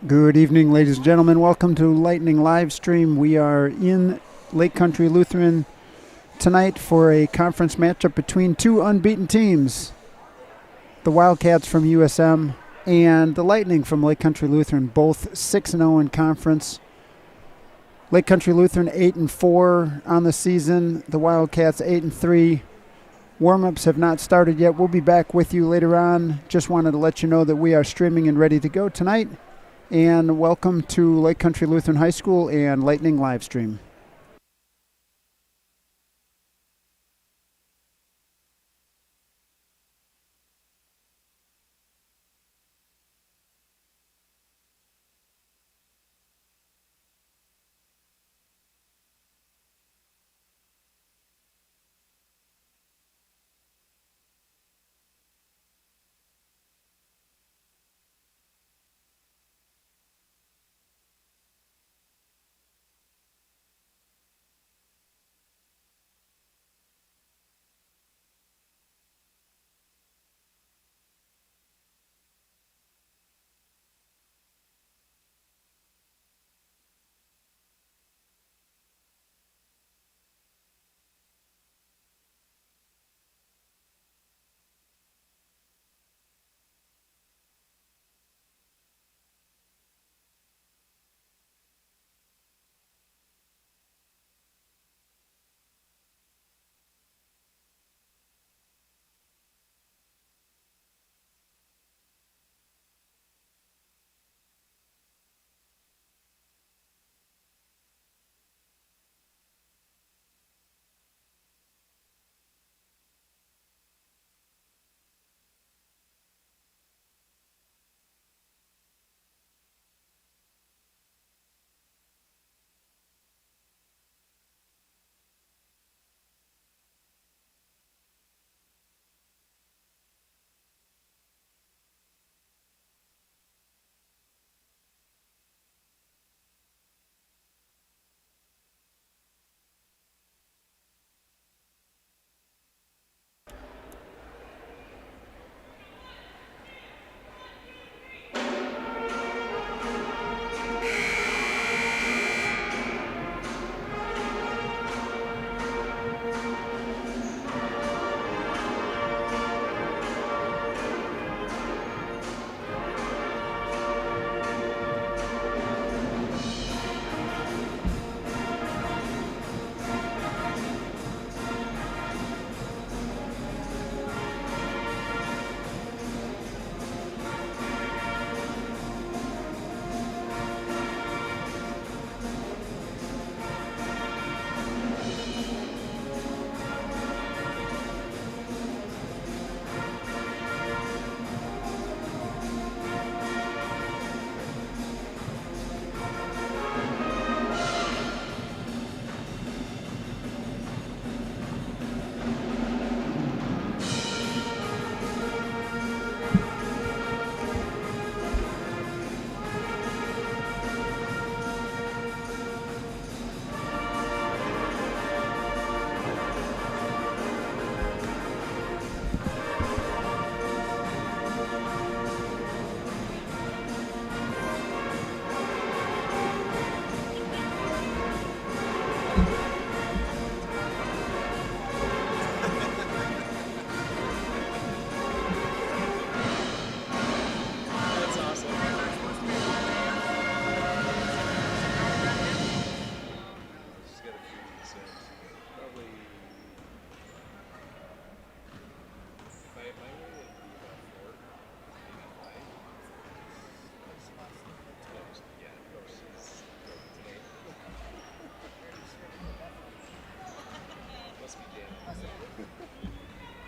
Good evening, ladies and gentlemen. Welcome to Lightning Live Stream. We are in Lake Country Lutheran tonight for a conference matchup between two unbeaten teams, the Wildcats from USM and the Lightning from Lake Country Lutheran, both 6-0 in conference. Lake Country Lutheran 8-4 on the season, the Wildcats 8-3. Warm-ups have not started yet. We'll be back with you later on. Just wanted to let you know that we are streaming and ready to go tonight. And welcome to Lake Country Lutheran High School and Lightning Livestream.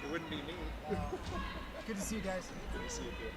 It wouldn't be me. Good to see you guys. Good to see you too.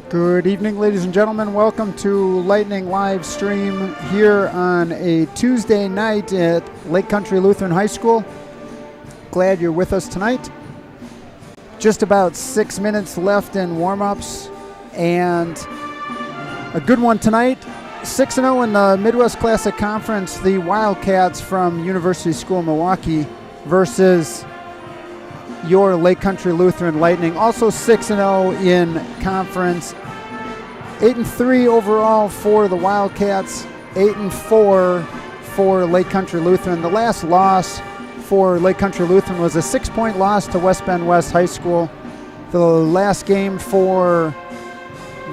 Good evening, ladies and gentlemen. Welcome to Lightning Live Stream here on a Tuesday night at Lake Country Lutheran High School. Glad you're with us tonight. Just about 6 minutes left in warm-ups, and a good one tonight. 6-0 in the Midwest Classic Conference, the Wildcats from University School Milwaukee versus your Lake Country Lutheran Lightning. Also 6-0 in conference. 8-3 overall for the Wildcats. 8-4 for Lake Country Lutheran. The last loss for Lake Country Lutheran was a 6-point loss to West Bend West High School. The last game for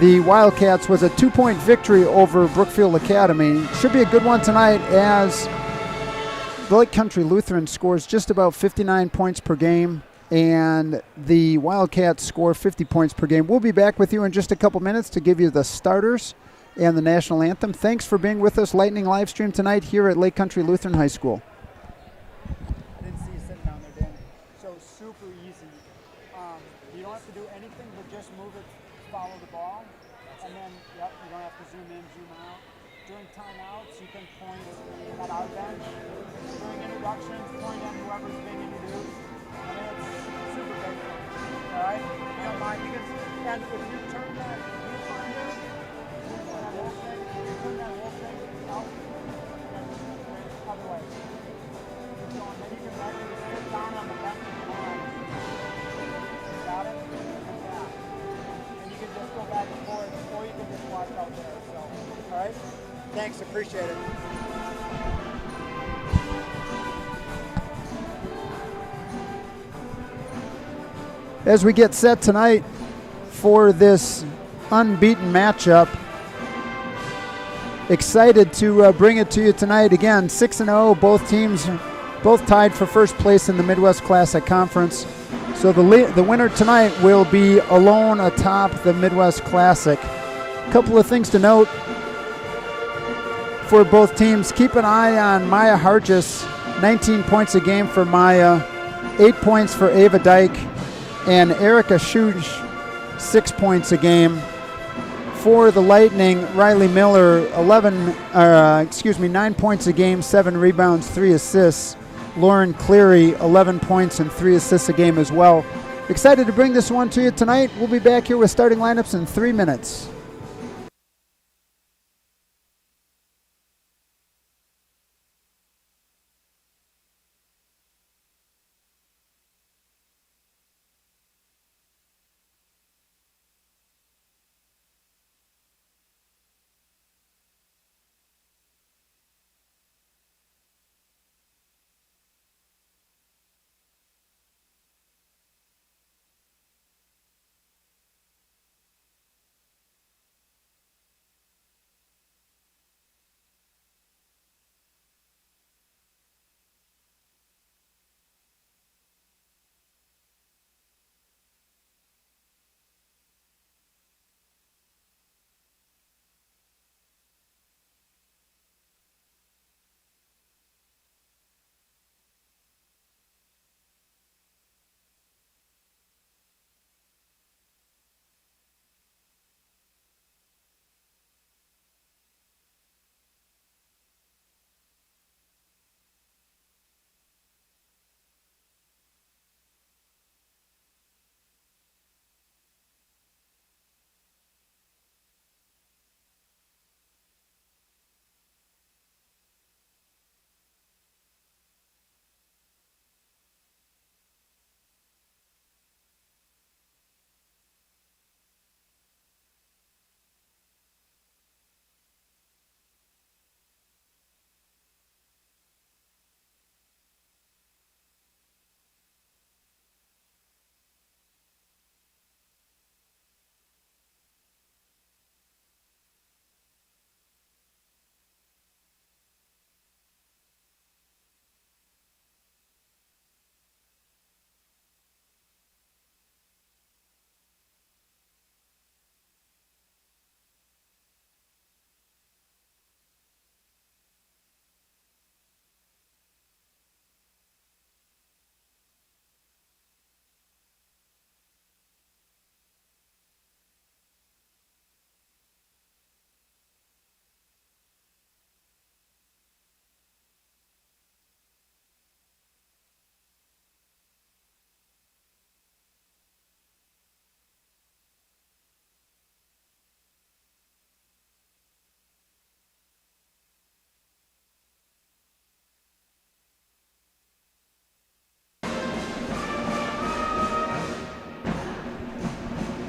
the Wildcats was a 2-point victory over Brookfield Academy. Should be a good one tonight as the Lake Country Lutheran scores just about 59 points per game, and the Wildcats score 50 points per game. We'll be back with you in just a couple minutes to give you the starters and the national anthem. Thanks for being with us, Lightning Live Stream tonight here at Lake Country Lutheran High School. I didn't see you sitting down there, Danny. So super easy. You don't have to do anything but just move it, follow the ball, and then, you don't have to zoom in, zoom out. During timeouts, you can point at our bench. During introductions, point at whoever's being introduced. I mean, it's super basic. All right? You don't mind. And if you turn that viewfinder, turn that whole thing out, other way. So then you can actually sit down on the bench if you want. Got it? Yeah. And you can just go back and forth, or you can just watch out there. So, all right? Thanks. Appreciate it. As we get set tonight for this unbeaten matchup, excited to bring it to you tonight. Again, 6-0, both teams both tied for first place in the Midwest Classic Conference. So the winner tonight will be alone atop the Midwest Classic. A couple of things to note for both teams. Keep an eye on Maya Hargis, 19 points a game for Maya, 8 points for Ava Dyke, and Erica Schuch, 6 points a game. For the Lightning, Riley Miller, 9 points a game, 7 rebounds, 3 assists. Lauren Cleary, 11 points and 3 assists a game as well. Excited to bring this one to you tonight. We'll be back here with starting lineups in 3 minutes.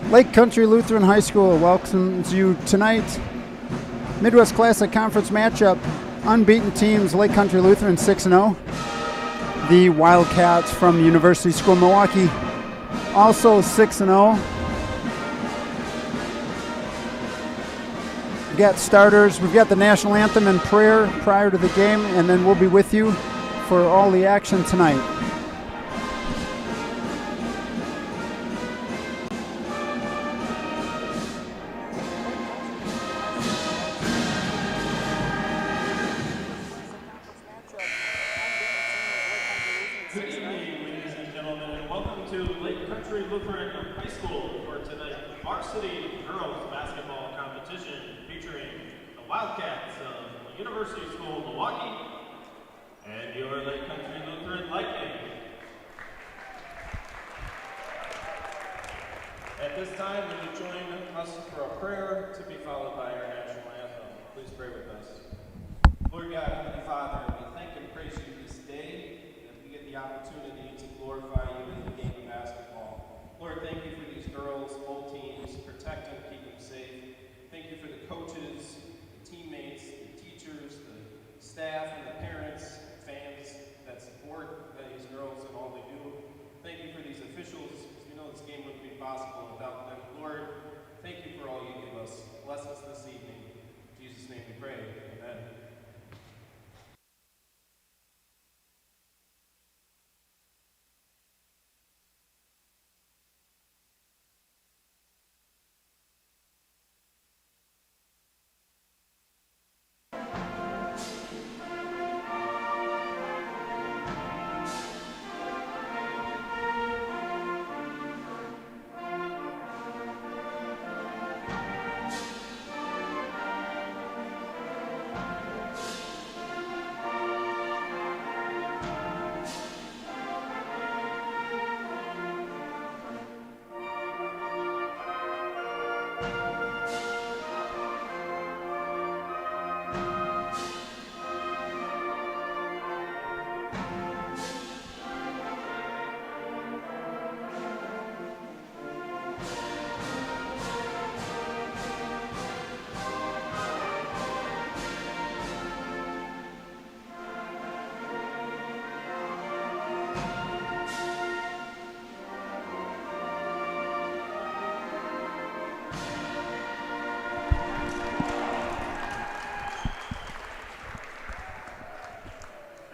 Lake Country Lutheran High School welcomes you tonight. Midwest Classic Conference matchup. Unbeaten teams, Lake Country Lutheran 6-0. The Wildcats from University School Milwaukee, also 6-0. We've got starters. We've got the national anthem and prayer prior to the game, and then we'll be with you for all the action tonight. Good evening, ladies and gentlemen, and welcome to Lake Country Lutheran High School for tonight's Varsity Girls Basketball Competition featuring the Wildcats of University School Milwaukee and your Lake Country Lutheran Lightning. At this time, will you join us for a prayer to be followed by our national anthem? Please pray with us. Lord God, Heavenly Father, we thank and praise you this day. The opportunity to glorify you in the game of basketball. Lord, thank you for these girls, both teams. Protect them, keep them safe. Thank you for the coaches, the teammates, the teachers, the staff, and the parents, fans that support these girls and all they do. Thank you for these officials, because we know this game wouldn't be possible without them. Lord, thank you for all you give us. Bless us this evening. In Jesus' name we pray. Amen.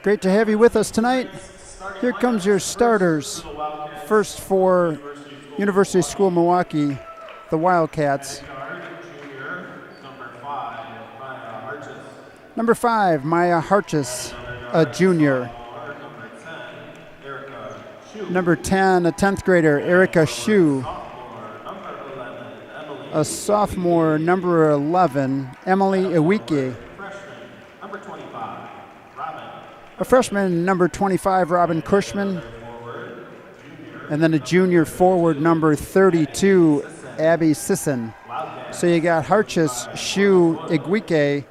Great to have you with us tonight. Here comes your starters. First for University School Milwaukee, the Wildcats. Number 5, Maya Harchis, a junior. Number 10, a 10th grader, Erica Shu. A sophomore, number 11, Emily Iwike. A freshman, number 25, Robin Cushman. And then a junior forward, number 32, Abby Sisson. So you got Harchis, Shu, Igwike,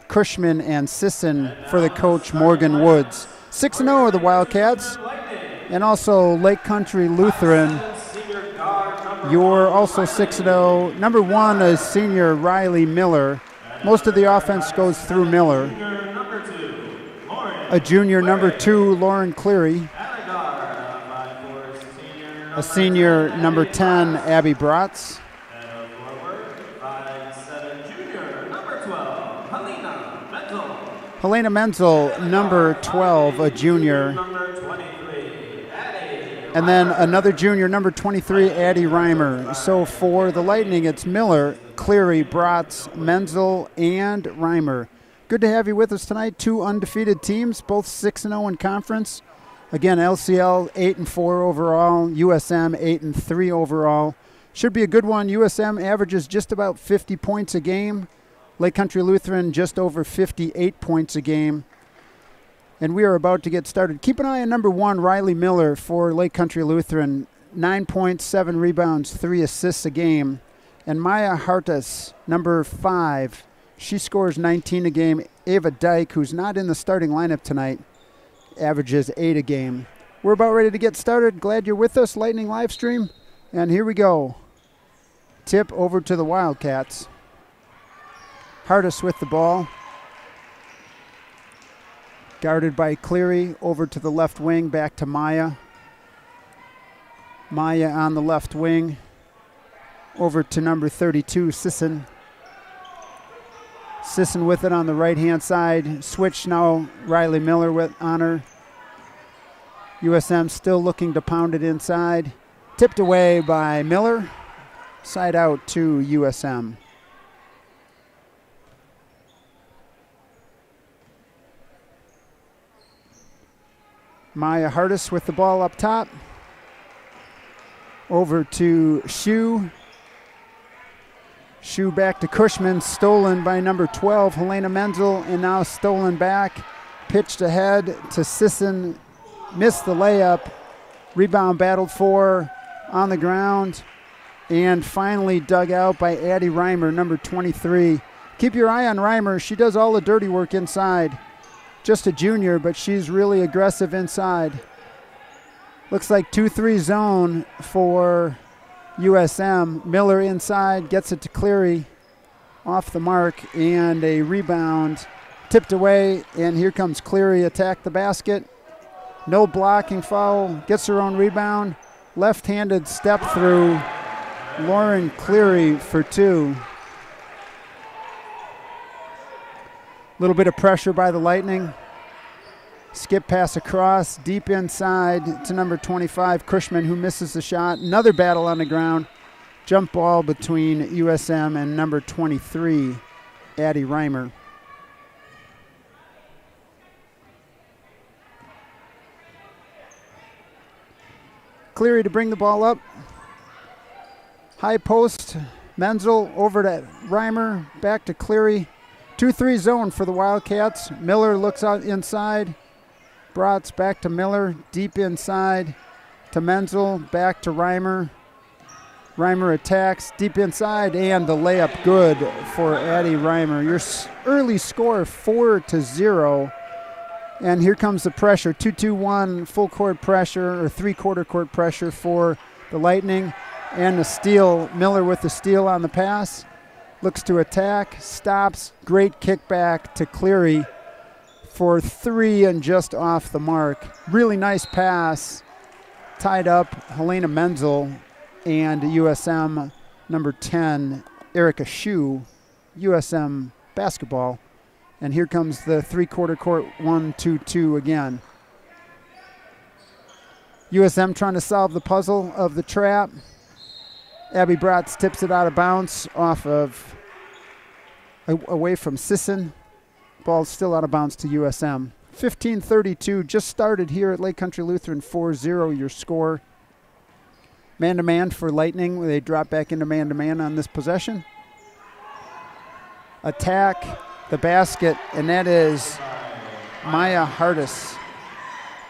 Cushman, and Sisson for the coach, Morgan Woods. 6-0 are the Wildcats. And also Lake Country Lutheran, you're also 6-0. Number 1 is senior Riley Miller. Most of the offense goes through Miller. A junior, number 2, Lauren Cleary. A senior, number 10, Abby Bratz. Helena Menzel, number 12, a junior. And then another junior, number 23, Addie Reimer. So for the Lightning, it's Miller, Cleary, Bratz, Menzel, and Reimer. Good to have you with us tonight. 2 undefeated teams, both 6-0 in conference. Again, LCL 8-4 overall, USM 8-3 overall. Should be a good one. USM averages just about 50 points a game. Lake Country Lutheran just over 58 points a game. And we are about to get started. Keep an eye on number 1, Riley Miller for Lake Country Lutheran. 9 points, 7 rebounds, 3 assists a game. And Maya Hartis, number 5. She scores 19 a game. Ava Dyke, who's not in the starting lineup tonight, averages 8 a game. We're about ready to get started. Glad you're with us, Lightning Livestream. And here we go. Tip over to the Wildcats. Hardis with the ball. Guarded by Cleary, over to the left wing, back to Maya. Maya on the left wing, over to number 32, Sisson. Sisson with it on the right-hand side. Switch now, Riley Miller with on her. USM still looking to pound it inside. Tipped away by Miller. Side out to USM. Maya Hardis with the ball up top. Over to Shu. Shu back to Cushman, stolen by number 12, Helena Menzel, and now stolen back. Pitched ahead to Sisson, missed the layup. Rebound battled for on the ground, and finally dug out by Addie Reimer, number 23. Keep your eye on Reimer. She does all the dirty work inside. Just a junior, but she's really aggressive inside. Looks like 2-3 zone for USM. Miller inside, gets it to Cleary. Off the mark, and a rebound tipped away, and here comes Cleary, attack the basket. No blocking foul, gets her own rebound. Left-handed step through. Lauren Cleary for 2. Little bit of pressure by the Lightning. Skip pass across, deep inside to number 25, Cushman, who misses the shot. Another battle on the ground. Jump ball between USM and number 23, Addie Reimer. Cleary to bring the ball up. High post, Menzel over to Reimer, back to Cleary. 2-3 zone for the Wildcats. Miller looks out inside. Bratz back to Miller, deep inside to Menzel, back to Reimer. Reimer attacks, deep inside, and the layup good for Addie Reimer. Your early score, 4-0. And here comes the pressure, 2-2-1, full court pressure, or three-quarter court pressure for the Lightning. And the steal, Miller with the steal on the pass. Looks to attack, stops, great kickback to Cleary for 3 and just off the mark. Really nice pass. Tied up Helena Menzel and USM number 10, Erica Shu, USM basketball. And here comes the three-quarter court 1-2-2 again. USM trying to solve the puzzle of the trap. Abby Bratz tips it out of bounds away from Sisson. Ball's still out of bounds to USM. 15:32 just started here at Lake Country Lutheran, 4-0 your score. Man-to-man for Lightning. They drop back into man-to-man on this possession. Attack the basket, and that is Maya Hardis.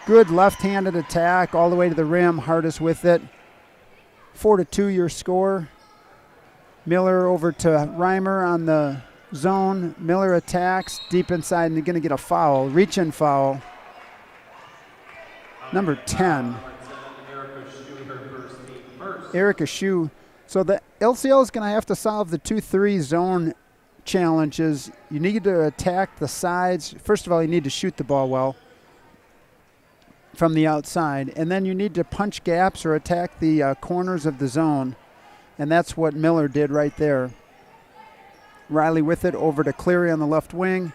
Good left-handed attack all the way to the rim. Hardis with it. 4-2 your score. Miller over to Reimer on the zone. Miller attacks deep inside, and they're going to get a foul. Reach-in foul. Number 10. Erica Shu. So the LCL is going to have to solve the 2-3 zone challenges. You need to attack the sides. First of all, you need to shoot the ball well from the outside. And then you need to punch gaps or attack the corners of the zone. And that's what Miller did right there. Riley with it over to Cleary on the left wing.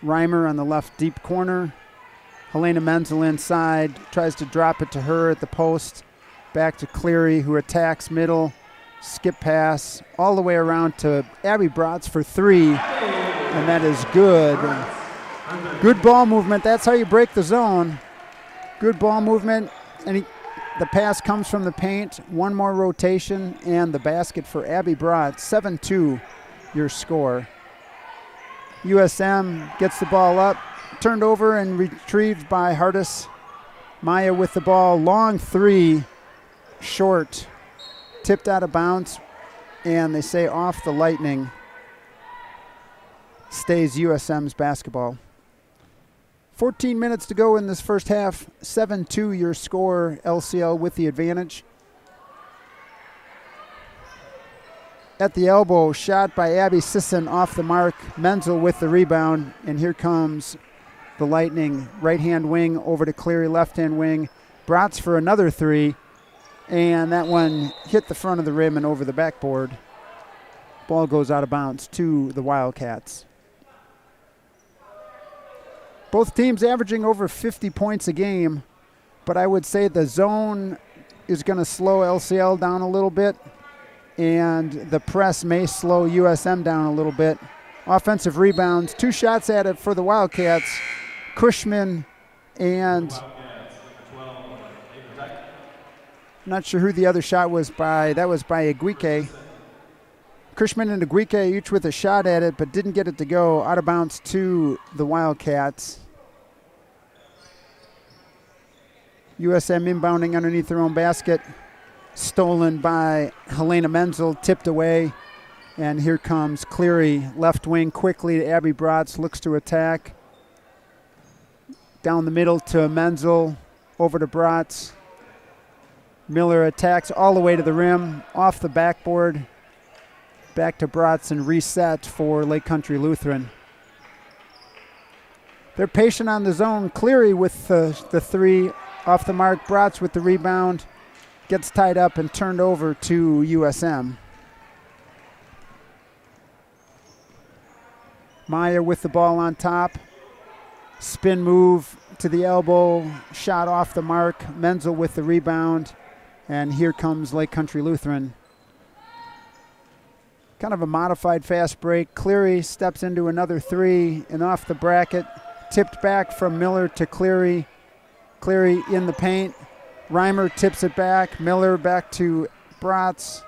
Reimer on the left deep corner. Helena Menzel inside. Tries to drop it to her at the post. Back to Cleary, who attacks middle. Skip pass all the way around to Abby Bratz for 3. And that is good. Good ball movement. That's how you break the zone. Good ball movement. And the pass comes from the paint. One more rotation and the basket for Abby Bratz. 7-2 your score. USM gets the ball up. Turned over and retrieved by Hardis. Maya with the ball. Long 3. Short. Tipped out of bounds. And they say off the Lightning. Stays USM's basketball. 14 minutes to go in this first half. 7-2 your score. LCL with the advantage. at the elbow, shot by Abby Sisson off the mark. Menzel with the rebound, and here comes the Lightning. Right-hand wing over to Cleary, left-hand wing. Bratz for another three, and that one hit the front of the rim and over the backboard. Ball goes out of bounds to the Wildcats. Both teams averaging over 50 points a game, but I would say the zone is going to slow LCL down a little bit, and the press may slow USM down a little bit. Offensive rebounds, 2 shots at it for the Wildcats. Cushman and not sure who the other shot was by. That was by Aguike. Cushman and Aguike each with a shot at it, but didn't get it to go. Out of bounds to the Wildcats. USM inbounding underneath their own basket. Stolen by Helena Menzel, tipped away. And here comes Cleary, left wing quickly to Abby Bratz, looks to attack. Down the middle to Menzel, over to Bratz. Miller attacks all the way to the rim, off the backboard. Back to Bratz and reset for Lake Country Lutheran. They're patient on the zone. Cleary with the three off the mark. Bratz with the rebound. Gets tied up and turned over to USM. Maya with the ball on top. Spin move to the elbow. Shot off the mark. Menzel with the rebound. And here comes Lake Country Lutheran. Kind of a modified fast break. Cleary steps into another three and off the bracket. Tipped back from Miller to Cleary. Cleary in the paint. Reimer tips it back. Miller back to Bratz.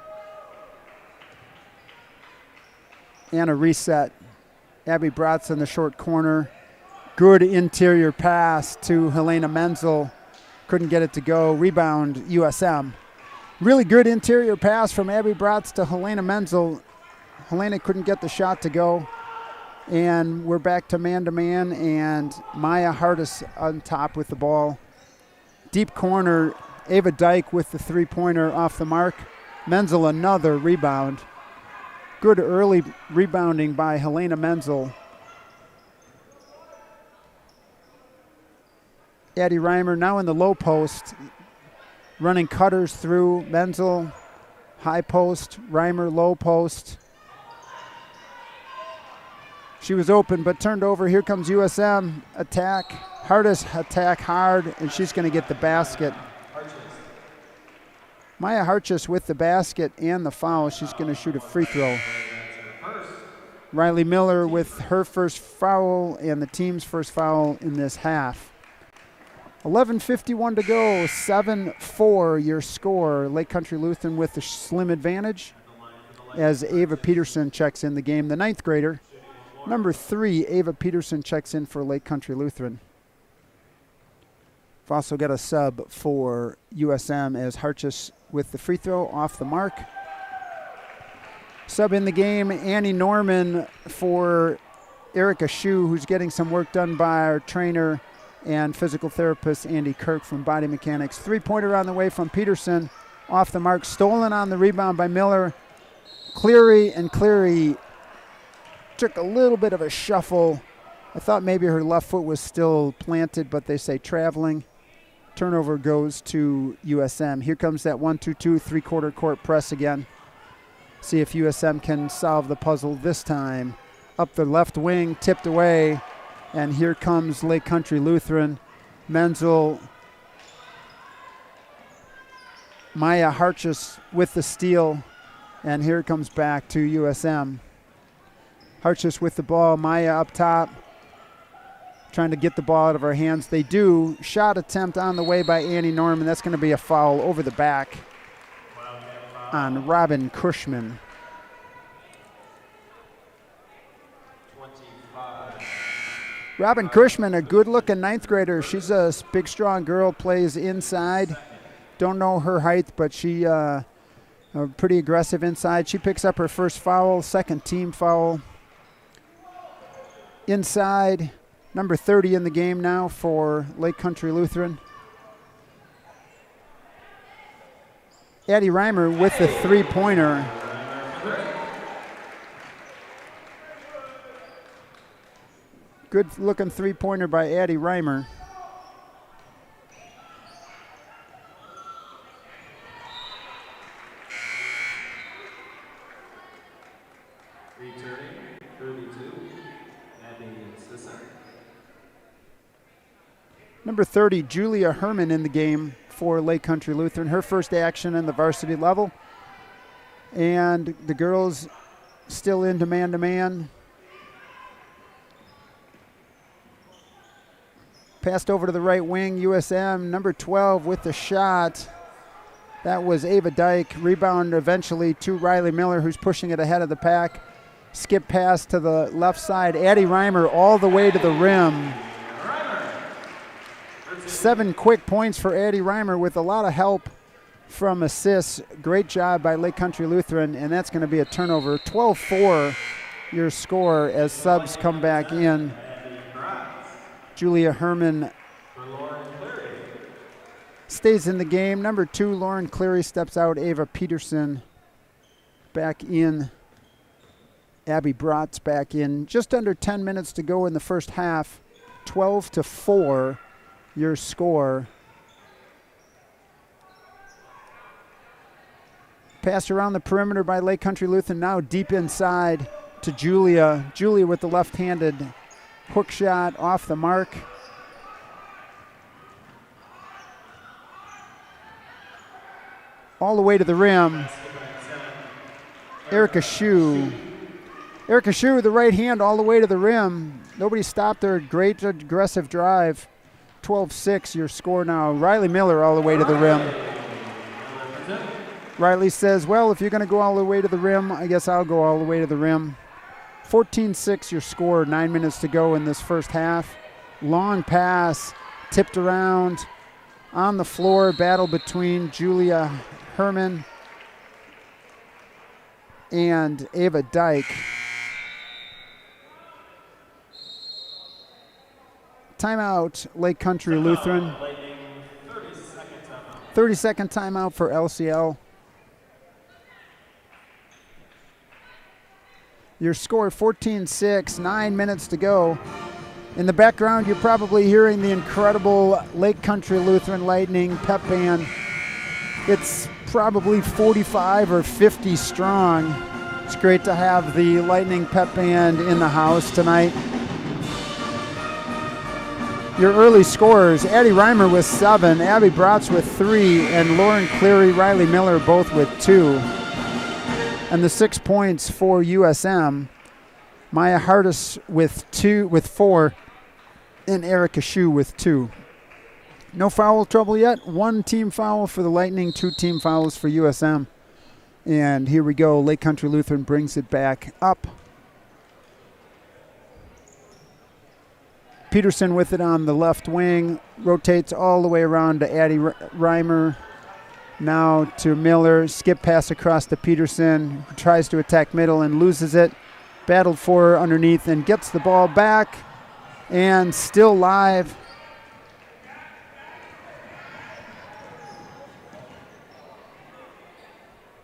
And a reset. Abby Bratz in the short corner. Good interior pass to Helena Menzel. Couldn't get it to go. Rebound, USM. Really good interior pass from Abby Bratz to Helena Menzel. Helena couldn't get the shot to go. And we're back to man-to-man, and Maya Hardis on top with the ball. Deep corner, Ava Dyke with the three-pointer off the mark. Menzel another rebound. Good early rebounding by Helena Menzel. Addie Reimer now in the low post, running cutters through. Menzel, high post, Reimer, low post. She was open but turned over. Here comes USM. Attack. Hardest attack hard, and she's going to get the basket. Maya Harchis with the basket and the foul. She's going to shoot a free throw. Riley Miller with her first foul and the team's first foul in this half. 11:51 to go, 7-4 your score. Lake Country Lutheran with the slim advantage as Ava Peterson checks in the game. The ninth grader, number 3, Ava Peterson checks in for Lake Country Lutheran. We've also got a sub for USM as Harchis with the free throw off the mark. Sub in the game, Annie Norman for Erica Shue, who's getting some work done by our trainer and physical therapist Andy Kirk from Body Mechanics. Three-pointer on the way from Peterson. Off the mark, stolen on the rebound by Miller. Cleary took a little bit of a shuffle. I thought maybe her left foot was still planted, but they say traveling. Turnover goes to USM. Here comes that 1-2-2 three-quarter court press again. See if USM can solve the puzzle this time. Up the left wing, tipped away. And here comes Lake Country Lutheran. Menzel, Maya Harchis with the steal. And here it comes back to USM. Harchis with the ball, Maya up top. Trying to get the ball out of her hands. They do. Shot attempt on the way by Annie Norman. That's going to be a foul over the back on Robin Cushman. 25. Robin Cushman, a good-looking ninth grader. She's a big, strong girl, plays inside. Don't know her height, but she pretty aggressive inside. She picks up her first foul, second team foul. Inside, number 30 in the game now for Lake Country Lutheran. Addie Reimer with the three-pointer. Good looking three-pointer by Addie Reimer. Returning 32, Abby Sisson. Number 30, Julia Herman in the game for Lake Country Lutheran. Her first action in the varsity level. And the girls still into man-to-man. Passed over to the right wing, USM, number 12 with the shot. That was Ava Dyke. Rebound eventually to Riley Miller, who's pushing it ahead of the pack. Skip pass to the left side. Addie Reimer all the way to the rim. 7 quick points for Addie Reimer with a lot of help from assists. Great job by Lake Country Lutheran, and that's going to be a turnover. 12-4 your score as subs come back in. Julia Herman stays in the game. Number 2, Lauren Cleary steps out. Ava Peterson back in. Abby Bratz back in. Just under 10 minutes to go in the first half. 12-4 your score. Pass around the perimeter by Lake Country Lutheran, now deep inside to Julia. Julia with the left-handed hook shot off the mark. All the way to the rim. Erica Shue. Erica Shue with the right hand all the way to the rim. Nobody stopped her. Great aggressive drive. 12-6 your score now. Riley Miller all the way to the rim. Riley says, well, if you're going to go all the way to the rim, I guess I'll go all the way to the rim. 14-6 your score, 9 minutes to go in this first half. Long pass, tipped around, on the floor, battle between Julia Herman and Ava Dyke. Timeout, Lake Country Lutheran. 30-second timeout for LCL. Your score 14-6, 9 minutes to go. In the background, you're probably hearing the incredible Lake Country Lutheran Lightning pep band. It's probably 45 or 50 strong. It's great to have the Lightning pep band in the house tonight. Your early scorers, Addie Reimer with 7, Abby Bratz with 3, and Lauren Cleary, Riley Miller both with 2. And the 6 points for USM, Maya Hardis with 4, and Erica Shue with 2. No foul trouble yet. 1 team foul for the Lightning, 2 team fouls for USM. And here we go. Lake Country Lutheran brings it back up. Peterson with it on the left wing, rotates all the way around to Addie Reimer. Now to Miller, skip pass across to Peterson, who tries to attack middle and loses it. Battled for underneath and gets the ball back, and still live.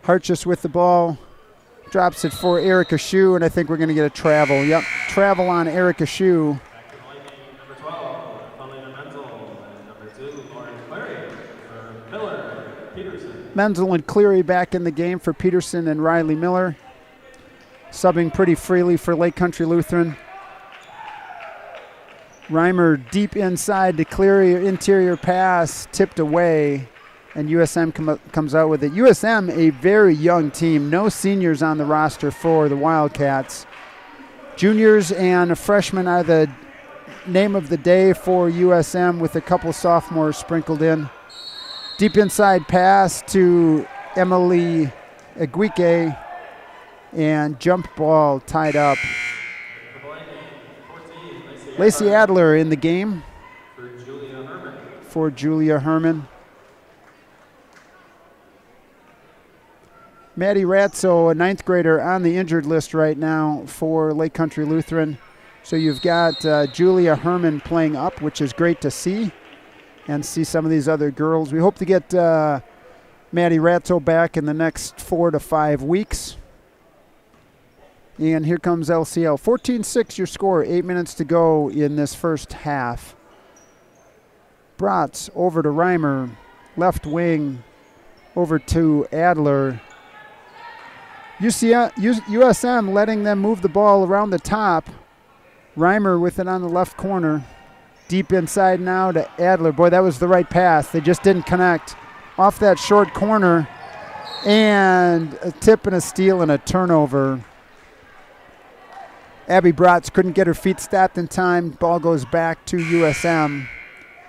Hartjes with the ball, drops it for Erica Shue, and I think we're going to get a travel. Yep, travel on Erica Shue. Menzel and Cleary back in the game for Peterson and Riley Miller. Subbing pretty freely for Lake Country Lutheran. Reimer deep inside to Cleary, interior pass, tipped away, and USM comes out with it. USM, a very young team. No seniors on the roster for the Wildcats. Juniors and freshmen are the name of the day for USM, with a couple sophomores sprinkled in. Deep inside pass to Emily Aguique, and jump ball tied up. Lacey Adler in the game for Julia Herman. Maddie Ratzo, a 9th grader, on the injured list right now for Lake Country Lutheran. So you've got Julia Herman playing up, which is great to see, and see some of these other girls. We hope to get Maddie Ratzo back in the next 4 to 5 weeks. And here comes LCL. 14-6 your score. 8 minutes to go in this first half. Bratz over to Reimer. Left wing over to Adler. USM letting them move the ball around the top. Reimer with it on the left corner. Deep inside now to Adler. Boy, that was the right pass. They just didn't connect. Off that short corner. And a tip and a steal and a turnover. Abby Bratz couldn't get her feet stopped in time. Ball goes back to USM.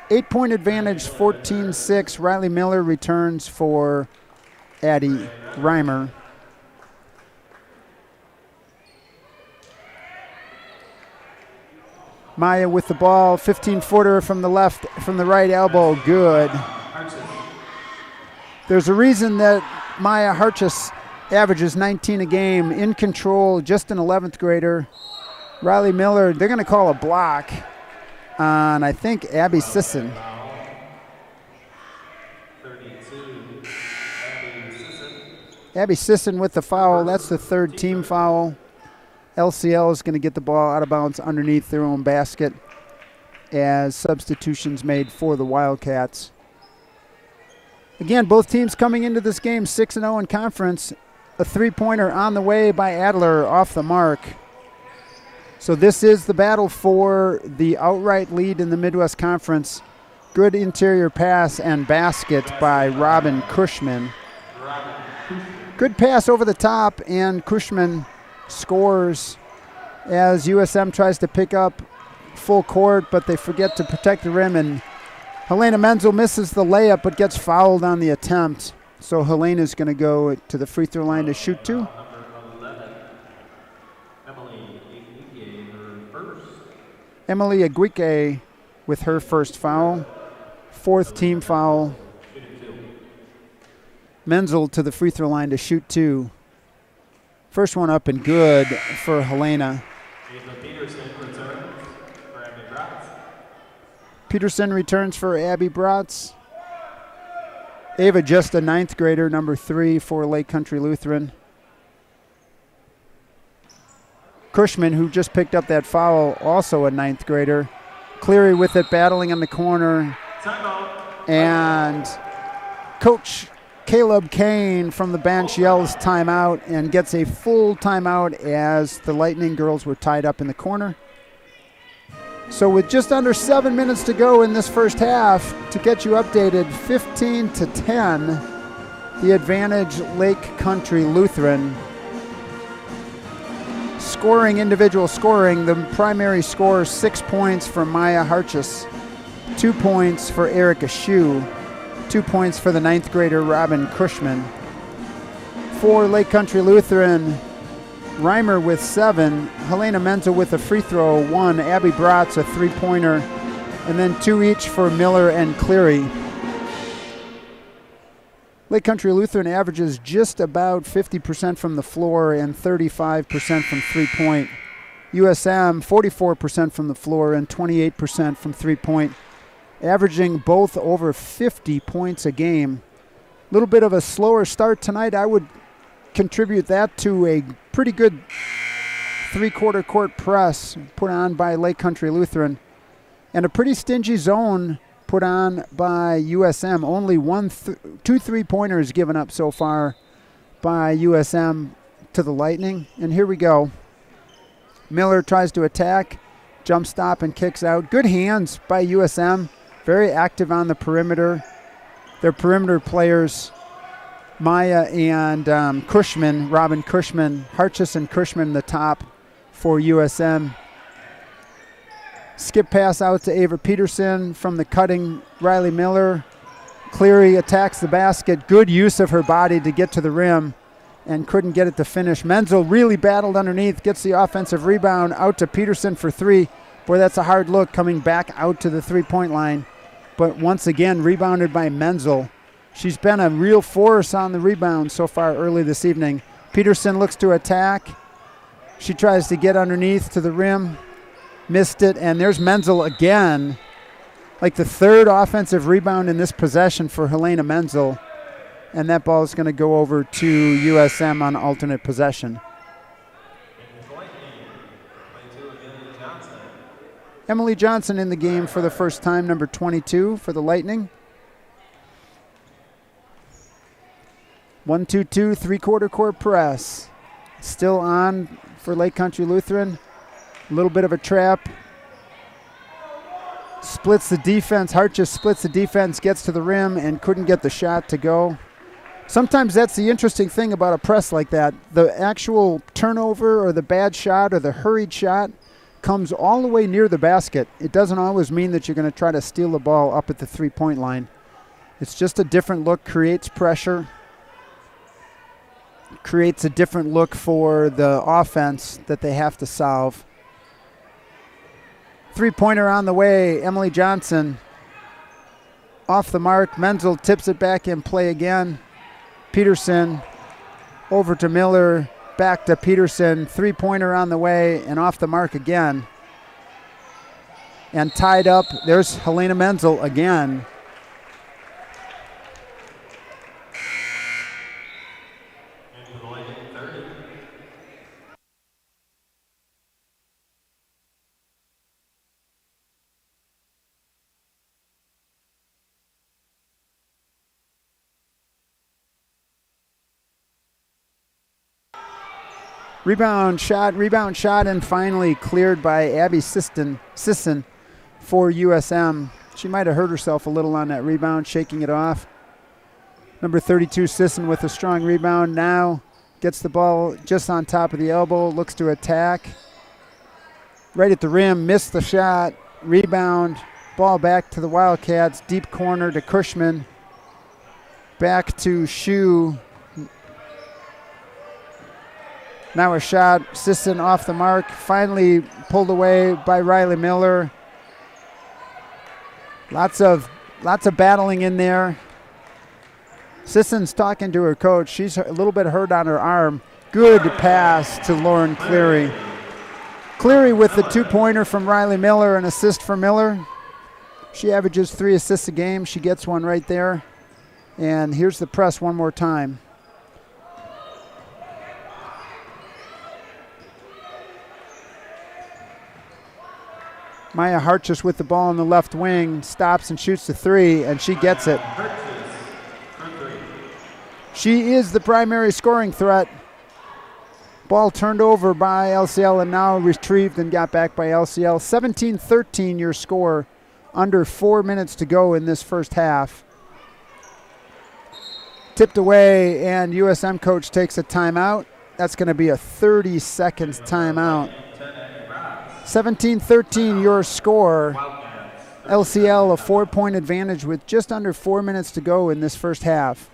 8-point advantage, 14-6. Riley Miller returns for Addie Reimer. Maya with the ball, 15-footer from the right elbow, good. There's a reason that Maya Harchis averages 19 a game, in control, just an 11th grader. Riley Miller, they're going to call a block on, I think, Abby Sisson. Abby Sisson with the foul. That's the third team foul. LCL is going to get the ball out of bounds underneath their own basket as substitutions made for the Wildcats. Again, both teams coming into this game 6-0 in conference. A three-pointer on the way by Adler off the mark. So this is the battle for the outright lead in the Midwest Conference. Good interior pass and basket by Robin Cushman. Good pass over the top, and Cushman scores as USM tries to pick up full court, but they forget to protect the rim, and Helena Menzel misses the layup but gets fouled on the attempt. So Helena's going to go to the free throw line to shoot two. Emily Aguique with her first foul. Fourth team foul. Menzel to the free throw line to shoot two. First one up and good for Helena. Peterson returns for Abby Bratz. Ava just a ninth grader, number 3 for Lake Country Lutheran. Cushman, who just picked up that foul, also a ninth grader. Cleary with it, battling in the corner. And Coach Caleb Kane from the bench yells timeout and gets a full timeout as the Lightning girls were tied up in the corner. So with just under 7 minutes to go in this first half, to get you updated, 15-10, the advantage Lake Country Lutheran. Scoring, individual scoring, the primary score 6 points for Maya Harchis, 2 points for Erica Shue, 2 points for the ninth grader Robin Cushman. For Lake Country Lutheran, Reimer with 7, Helena Menzel with a free throw 1, Abby Bratz a three-pointer, and then 2 each for Miller and Cleary. Lake Country Lutheran averages just about 50% from the floor and 35% from three-point. USM 44% from the floor and 28% from three-point, averaging both over 50 points a game. A little bit of a slower start tonight. I would contribute that to a pretty good three-quarter court press put on by Lake Country Lutheran and a pretty stingy zone put on by USM. Only 2 3-pointers given up so far by USM to the Lightning. And here we go. Miller tries to attack, jump stop and kicks out. Good hands by USM. Very active on the perimeter. Their perimeter players, Maya and Cushman, Robin Cushman, Harchis and Cushman the top for USM. Skip pass out to Ava Peterson from the cutting Riley Miller. Cleary attacks the basket. Good use of her body to get to the rim and couldn't get it to finish. Menzel really battled underneath, gets the offensive rebound out to Peterson for 3. Boy, that's a hard look coming back out to the three-point line. But once again, rebounded by Menzel. She's been a real force on the rebound so far early this evening. Peterson looks to attack. She tries to get underneath to the rim. Missed it, and there's Menzel again. Like the third offensive rebound in this possession for Helena Menzel. And that ball is going to go over to USM on alternate possession. Emily Johnson in the game for the first time, number 22 for the Lightning. 1-2-2, three-quarter court press. Still on for Lake Country Lutheran. A little bit of a trap. Splits the defense. Hart just splits the defense, gets to the rim, and couldn't get the shot to go. Sometimes that's the interesting thing about a press like that. The actual turnover or the bad shot or the hurried shot comes all the way near the basket. It doesn't always mean that you're going to try to steal the ball up at the three-point line. It's just a different look, creates pressure, creates a different look for the offense that they have to solve. Three-pointer on the way, Emily Johnson. Off the mark, Menzel tips it back in play again. Peterson over to Miller, back to Peterson. Three-pointer on the way and off the mark again. And tied up, there's Helena Menzel again. Rebound shot, and finally cleared by Abby Sisson for USM. She might have hurt herself a little on that rebound, shaking it off. Number 32, Sisson with a strong rebound. Now gets the ball just on top of the elbow, looks to attack. Right at the rim, missed the shot. Rebound, ball back to the Wildcats. Deep corner to Cushman. Back to Shue. Now a shot, Sisson off the mark, finally pulled away by Riley Miller. Lots of battling in there. Sisson's talking to her coach. She's a little bit hurt on her arm. Good pass to Lauren Cleary. Cleary with the two-pointer from Riley Miller, an assist for Miller. She averages 3 assists a game. She gets one right there. And here's the press one more time. Maya Hartjes with the ball on the left wing, stops and shoots the three, and she gets it. She is the primary scoring threat. Ball turned over by LCL and now retrieved and got back by LCL. 17-13 your score, under 4 minutes to go in this first half. Tipped away, and USM coach takes a timeout. That's going to be a 30 seconds timeout. 17-13 your score. LCL a 4-point advantage with just under 4 minutes to go in this first half.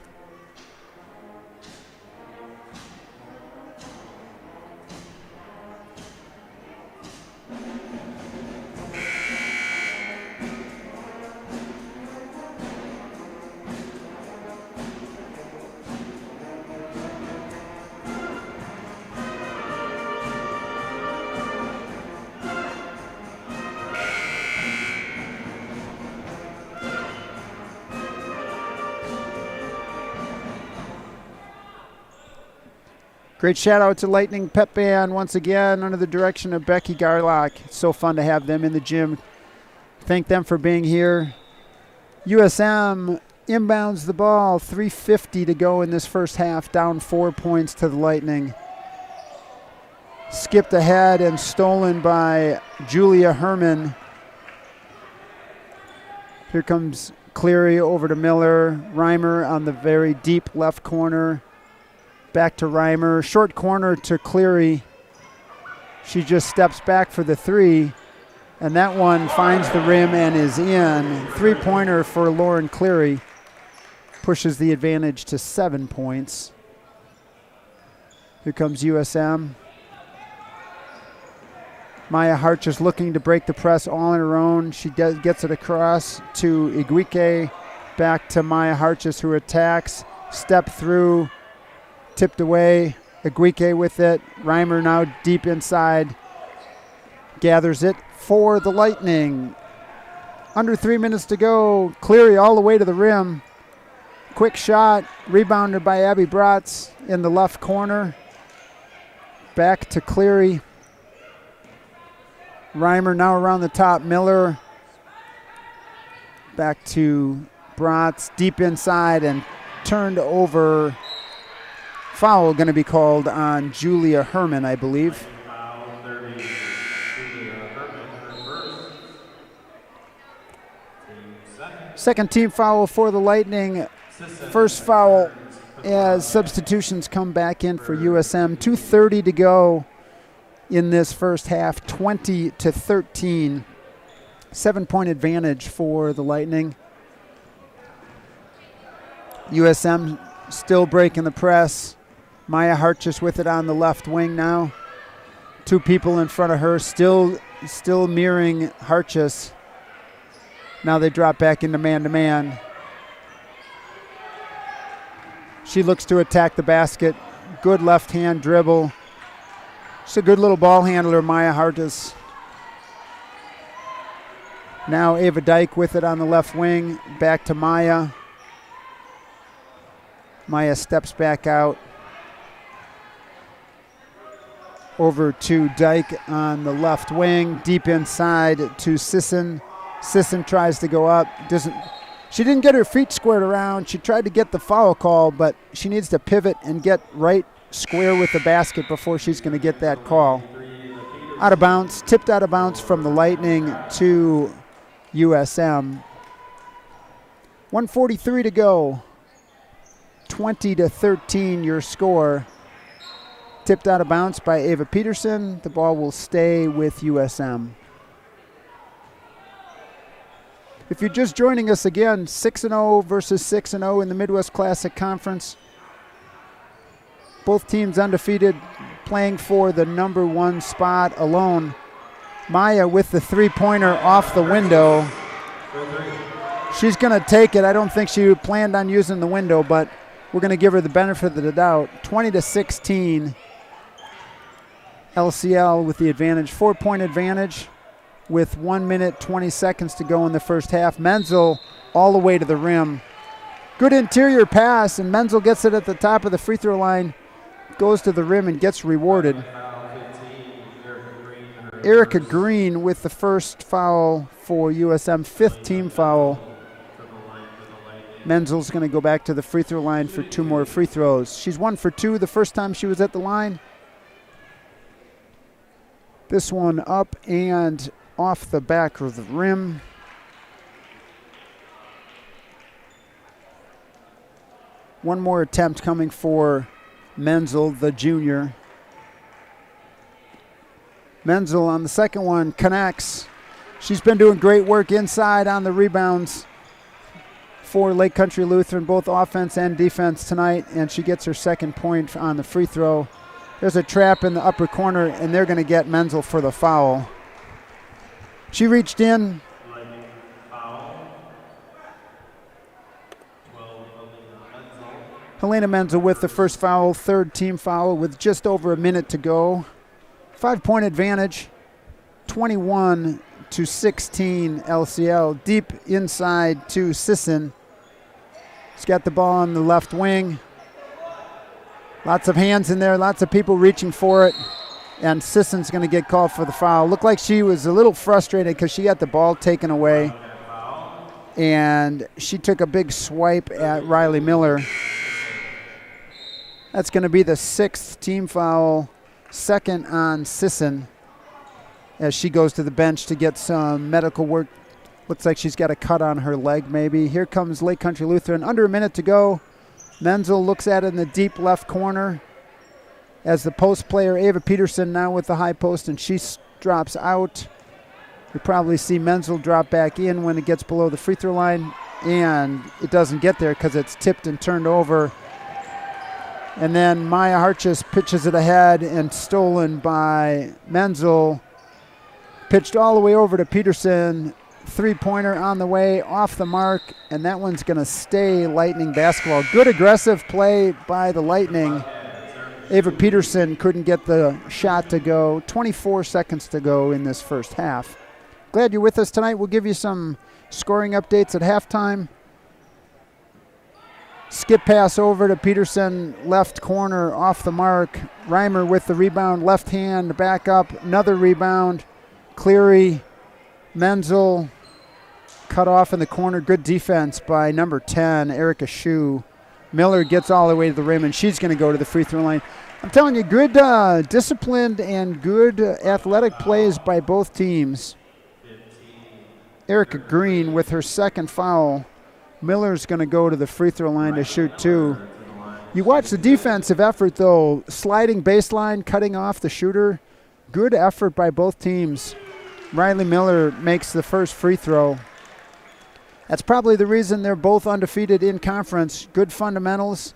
Great shout out to Lightning Pep Band once again under the direction of Becky Garlock. It's so fun to have them in the gym. Thank them for being here. USM inbounds the ball, 3:50 to go in this first half, down 4 points to the Lightning. Skipped ahead and stolen by Julia Herman. Here comes Cleary over to Miller. Reimer on the very deep left corner. Back to Reimer. Short corner to Cleary. She just steps back for the three. And that one finds the rim and is in. Three-pointer for Lauren Cleary. Pushes the advantage to 7 points. Here comes USM. Maya Hart just looking to break the press all on her own. She gets it across to Iguike. Back to Maya Hartjes, who attacks. Step through. Tipped away. Iguike with it. Reimer now deep inside. Gathers it for the Lightning. Under 3 minutes to go. Cleary all the way to the rim. Quick shot. Rebounded by Abby Bratz in the left corner. Back to Cleary. Reimer now around the top. Miller back to Bratz, deep inside and turned over. Foul going to be called on Julia Herman, I believe. Foul 30, Julia Herman, her first. Team Second team foul for the Lightning. First foul as substitutions come back in for USM. 2:30 to go in this first half, 20-13. 7-point advantage for the Lightning. USM still breaking the press. Maya Hartjes with it on the left wing now. Two people in front of her, still mirroring Hartjes. Now they drop back into man-to-man. She looks to attack the basket. Good left-hand dribble. She's a good little ball handler, Maya Hartjes. Now Ava Dyke with it on the left wing. Back to Maya. Maya steps back out. Over to Dyke on the left wing. Deep inside to Sisson. Sisson tries to go up. She didn't get her feet squared around. She tried to get the foul call, but she needs to pivot and get right square with the basket before she's going to get that call. Out of bounds, tipped out of bounds from the Lightning to USM. 1:43 to go. 20-13 your score. Tipped out of bounds by Ava Peterson. The ball will stay with USM. If you're just joining us again, 6-0 versus 6-0 in the Midwest Classic Conference. Both teams undefeated, playing for the number one spot alone. Maya with the three-pointer off the window. She's going to take it. I don't think she planned on using the window, but we're going to give her the benefit of the doubt. 20-16. LCL with the advantage. 4-point advantage with 1 minute, 20 seconds to go in the first half. Menzel all the way to the rim. Good interior pass, and Menzel gets it at the top of the free throw line. Goes to the rim and gets rewarded. Erica Green with the first foul for USM, fifth team foul. Menzel's going to go back to the free throw line for two more free throws. She's 1 for 2 the first time she was at the line. This one up and off the back of the rim. One more attempt coming for Menzel, the junior. Menzel on the second one connects. She's been doing great work inside on the rebounds for Lake Country Lutheran, both offense and defense tonight, and she gets her second point on the free throw. There's a trap in the upper corner, and they're going to get Menzel for the foul. She reached in. Helena Menzel with the first foul, third team foul with just over a minute to go. 5-point advantage, 21-16 LCL. Deep inside to Sisson. She's got the ball on the left wing. Lots of hands in there, lots of people reaching for it. And Sisson's going to get called for the foul. Looked like she was a little frustrated because she got the ball taken away. And she took a big swipe at Riley Miller. That's going to be the sixth team foul, second on Sisson, as she goes to the bench to get some medical work. Looks like she's got a cut on her leg maybe. Here comes Lake Country Lutheran. Under a minute to go. Menzel looks at it in the deep left corner as the post player, Ava Peterson, now with the high post, and she drops out. You probably see Menzel drop back in when it gets below the free throw line, and it doesn't get there because it's tipped and turned over. And then Maya Hartjes pitches it ahead and stolen by Menzel. Pitched all the way over to Peterson. Three-pointer on the way, off the mark, and that one's going to stay Lightning basketball. Good aggressive play by the Lightning. Ava Peterson couldn't get the shot to go. 24 seconds to go in this first half. Glad you're with us tonight. We'll give you some scoring updates at halftime. Skip pass over to Peterson, left corner, off the mark. Reimer with the rebound, left hand, back up, another rebound. Cleary, Menzel, cut off in the corner. Good defense by number 10, Erica Shue. Miller gets all the way to the rim, and she's going to go to the free throw line. I'm telling you, good disciplined and good athletic plays by both teams. Erica Green with her second foul. Miller's going to go to the free throw line to shoot 2. You watch the defensive effort, though. Sliding baseline, cutting off the shooter. Good effort by both teams. Riley Miller makes the first free throw. That's probably the reason they're both undefeated in conference. Good fundamentals,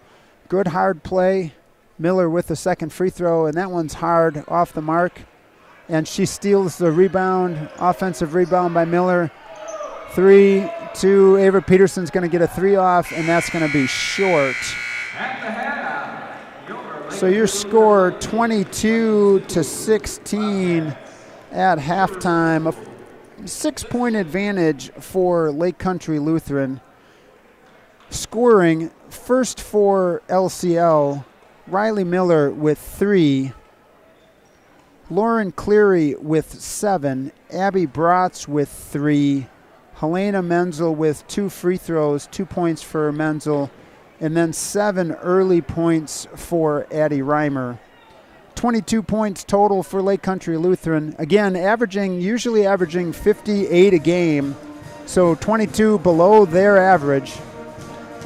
good hard play. Miller with the second free throw, and that one's hard, off the mark. And she steals the rebound, offensive rebound by Miller. 3-2, Ava Peterson's going to get a 3 off, and that's going to be short. So your score 22-16 at halftime. A 6-point advantage for Lake Country Lutheran. Scoring first for LCL, Riley Miller with 3. Lauren Cleary with 7. Abby Bratz with 3. Helena Menzel with 2 free throws, 2 points for Menzel, and then 7 early points for Addie Reimer. 22 points total for Lake Country Lutheran. Again, usually averaging 58 a game, so 22 below their average,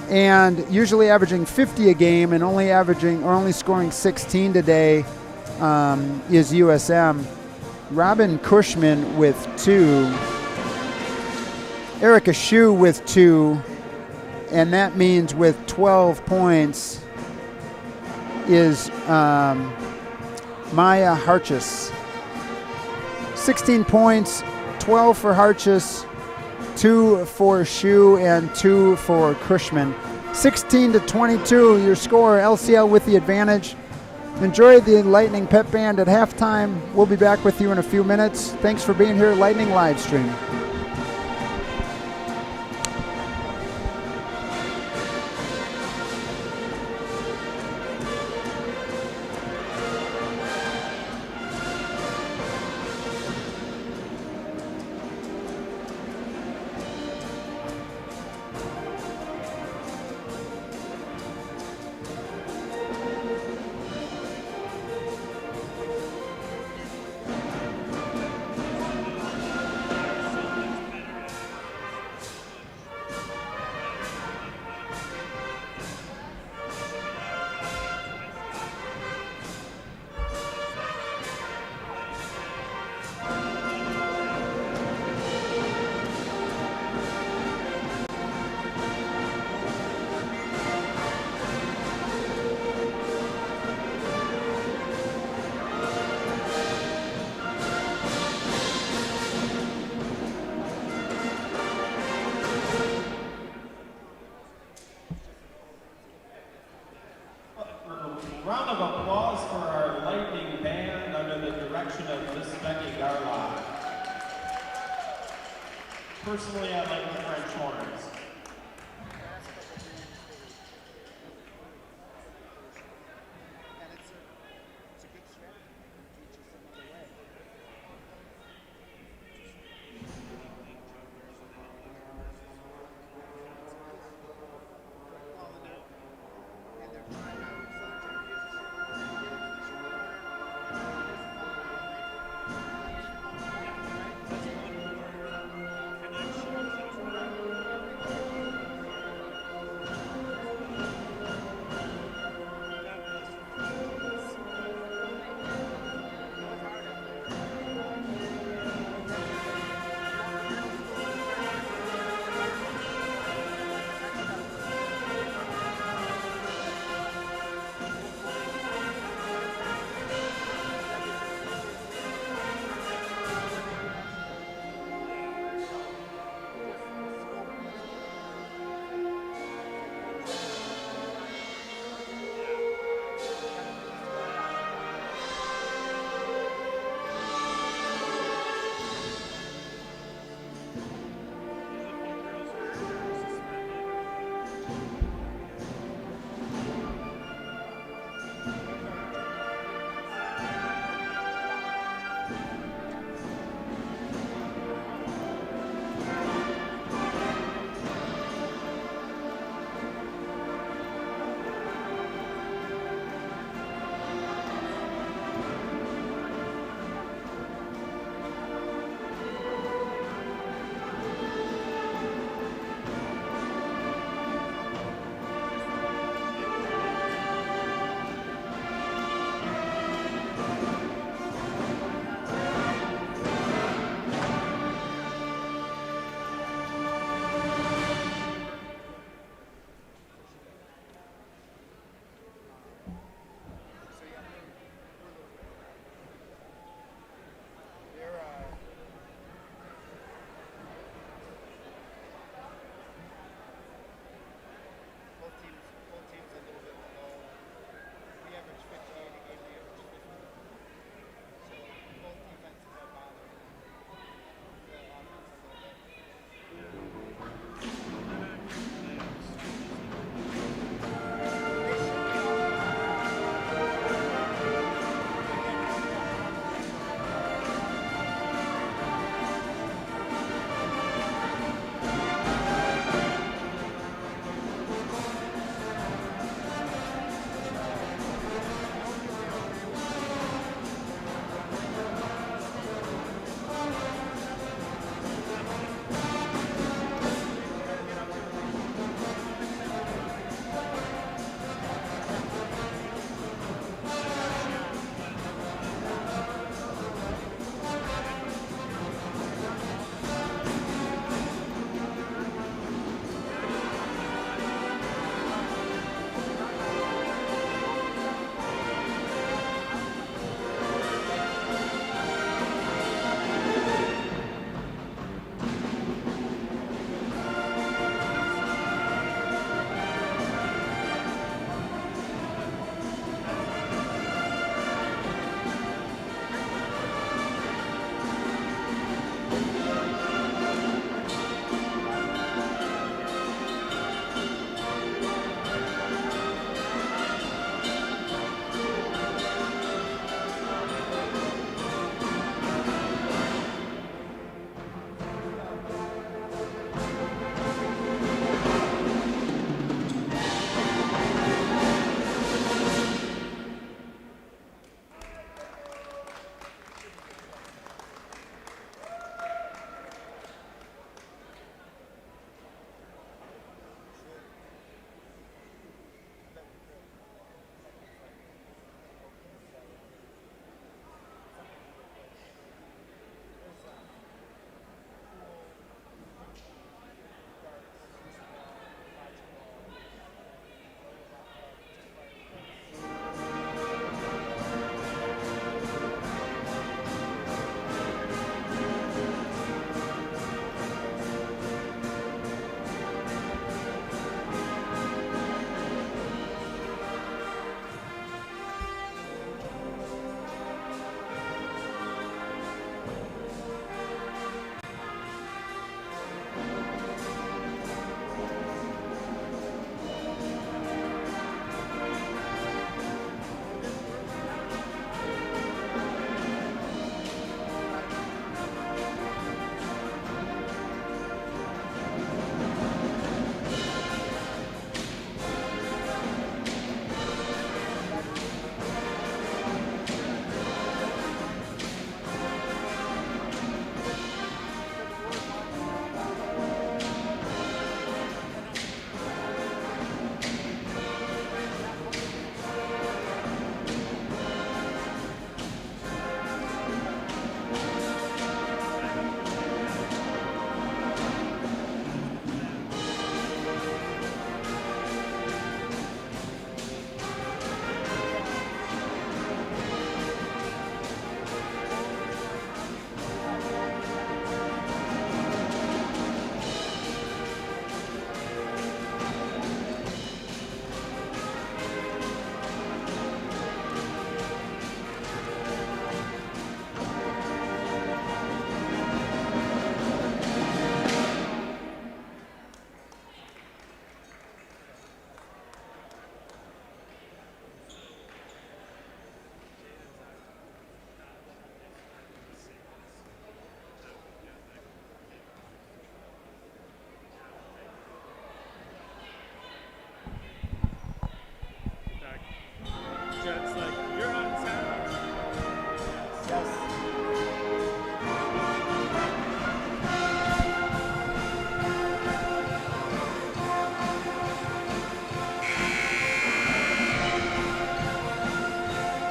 and usually averaging 50 a game and only scoring 16 today is USM. Robin Cushman with 2. Erica Shue with 2, and that means with 12 points is Maya Harchis. 16 points, 12 for Harchis, 2 for Shue, and 2 for Cushman. 16-22, your score. LCL with the advantage. Enjoy the Lightning Pep Band at halftime. We'll be back with you in a few minutes. Thanks for being here, Lightning Livestream. Round of applause for our Lightning Band under the direction of Miss Becky Garlock. Personally, I like the French horns.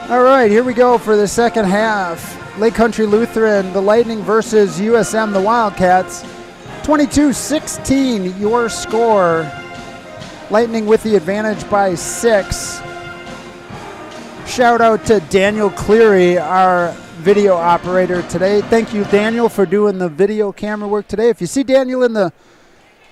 All right, here we go for the second half. Lake Country Lutheran, the Lightning versus USM, the Wildcats. 22-16, your score. Lightning with the advantage by 6. Shout out to Daniel Cleary, our video operator today. Thank you, Daniel, for doing the video camera work today. If you see Daniel in the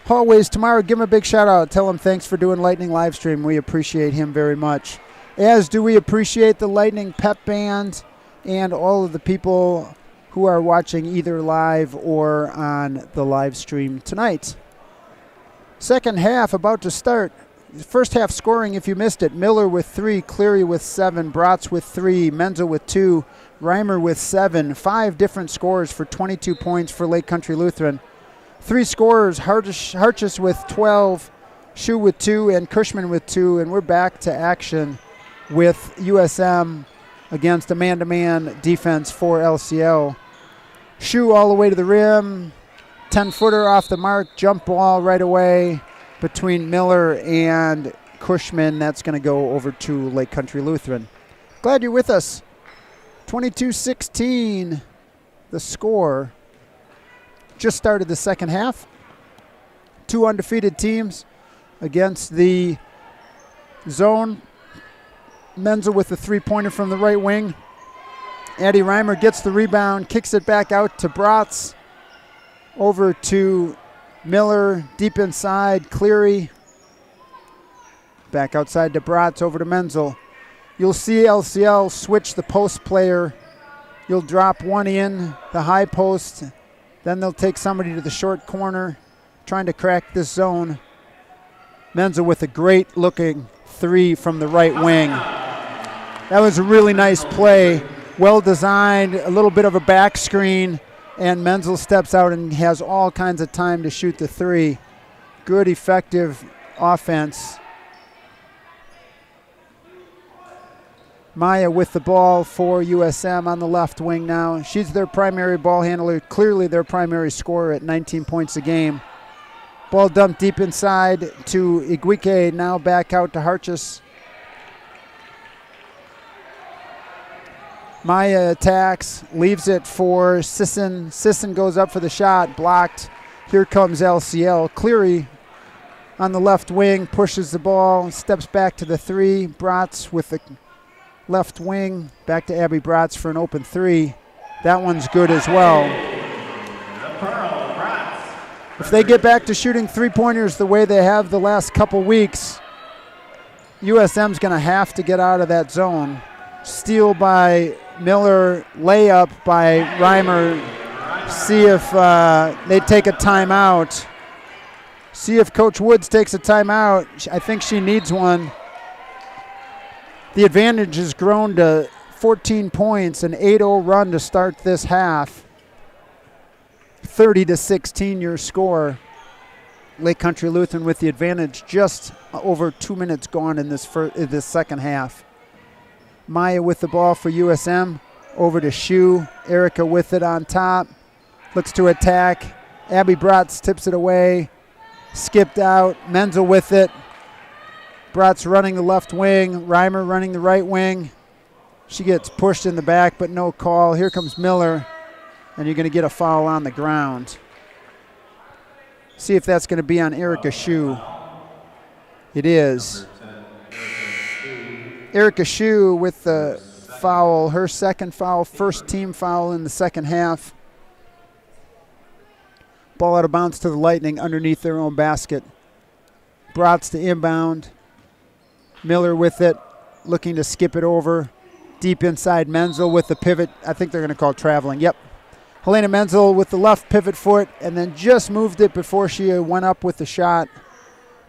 hallways tomorrow, give him a big shout out. Tell him thanks for doing Lightning live stream. We appreciate him very much. As do we appreciate the Lightning Pep Band and all of the people who are watching either live or on the live stream tonight. Second half about to start. First half scoring, if you missed it, Miller with 3, Cleary with 7, Bratz with 3, Menzel with 2, Reimer with 7. 5 different scores for 22 points for Lake Country Lutheran. 3 scorers, Harchis with 12, Shu with 2, and Cushman with 2, and we're back to action with USM against a man-to-man defense for LCL. Shu all the way to the rim, 10-footer off the mark, jump ball right away between Miller and Cushman. That's going to go over to Lake Country Lutheran. Glad you're with us. 22-16, the score. Just started the second half. 2 undefeated teams against the zone. Menzel with the 3-pointer from the right wing. Addie Reimer gets the rebound, kicks it back out to Bratz. Over to Miller, deep inside, Cleary. Back outside to Bratz, over to Menzel. You'll see LCL switch the post player. You'll drop one in, the high post. Then they'll take somebody to the short corner, trying to crack this zone. Menzel with a great-looking 3 from the right wing. That was a really nice play, well designed, a little bit of a back screen, and Menzel steps out and has all kinds of time to shoot the 3. Good, effective offense. Maya with the ball for USM on the left wing now. She's their primary ball handler, clearly their primary scorer at 19 points a game. Ball dumped deep inside to Iguike, now back out to Harchis. Maya attacks, leaves it for Sisson. Sisson goes up for the shot, blocked. Here comes LCL. Cleary on the left wing, pushes the ball, steps back to the 3. Bratz with the left wing, back to Abby Bratz for an open 3. That one's good as well. If they get back to shooting 3-pointers the way they have the last couple weeks, USM's going to have to get out of that zone. Steal by Miller, layup by Reimer. See if they take a timeout. See if Coach Woods takes a timeout. I think she needs one. The advantage has grown to 14 points, an 8-0 run to start this half. 30-16 your score. Lake Country Lutheran with the advantage, just over 2 minutes gone in this second half. Maya with the ball for USM, over to Shu. Erica with it on top, looks to attack. Abby Bratz tips it away, skipped out. Menzel with it. Bratz running the left wing, Reimer running the right wing. She gets pushed in the back, but no call. Here comes Miller, and you're going to get a foul on the ground. See if that's going to be on Erica Shu. It is. Erica Shu with the foul, her second foul, first team foul in the second half. Ball out of bounds to the Lightning underneath their own basket. Bratz to inbound. Miller with it, looking to skip it over. Deep inside, Menzel with the pivot. I think they're going to call it traveling. Yep. Helena Menzel with the left pivot foot, and then just moved it before she went up with the shot.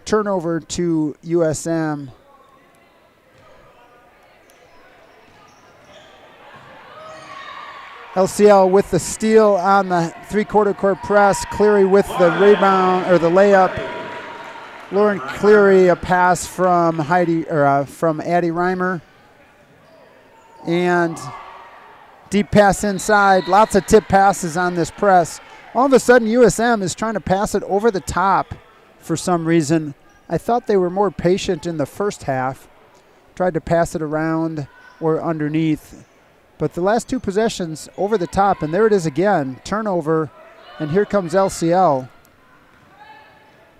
Turnover to USM. LCL with the steal on the three-quarter court press. Cleary with the rebound or the layup. Lauren Cleary, a pass from from Addie Reimer. And deep pass inside. Lots of tip passes on this press. All of a sudden, USM is trying to pass it over the top for some reason. I thought they were more patient in the first half. Tried to pass it around or underneath. But the last two possessions over the top, and there it is again, turnover, and here comes LCL.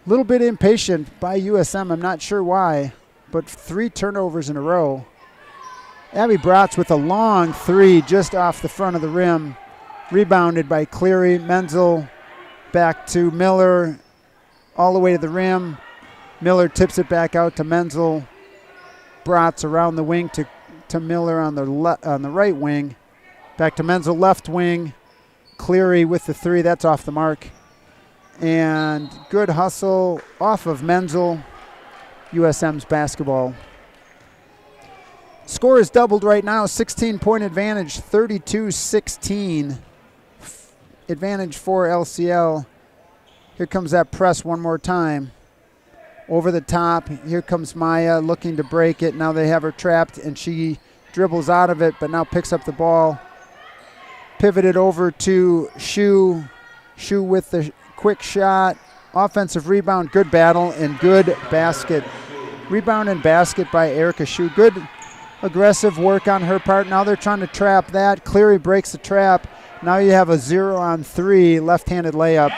A little bit impatient by USM, I'm not sure why, but 3 turnovers in a row. Abby Bratz with a long 3 just off the front of the rim, rebounded by Cleary. Menzel back to Miller, all the way to the rim. Miller tips it back out to Menzel. Bratz around the wing to Miller on the right wing. Back to Menzel, left wing. Cleary with the 3, that's off the mark. And good hustle off of Menzel. USM's basketball. Score is doubled right now, 16-point advantage, 32-16. Advantage for LCL. Here comes that press one more time. Over the top, here comes Maya looking to break it. Now they have her trapped, and she dribbles out of it, but now picks up the ball. Pivoted over to Shu. Shu with the quick shot. Offensive rebound, good battle, and good basket. Rebound and basket by Erica Shu. Good aggressive work on her part. Now they're trying to trap that. Cleary breaks the trap. Now you have a 0-on-3 left-handed layup.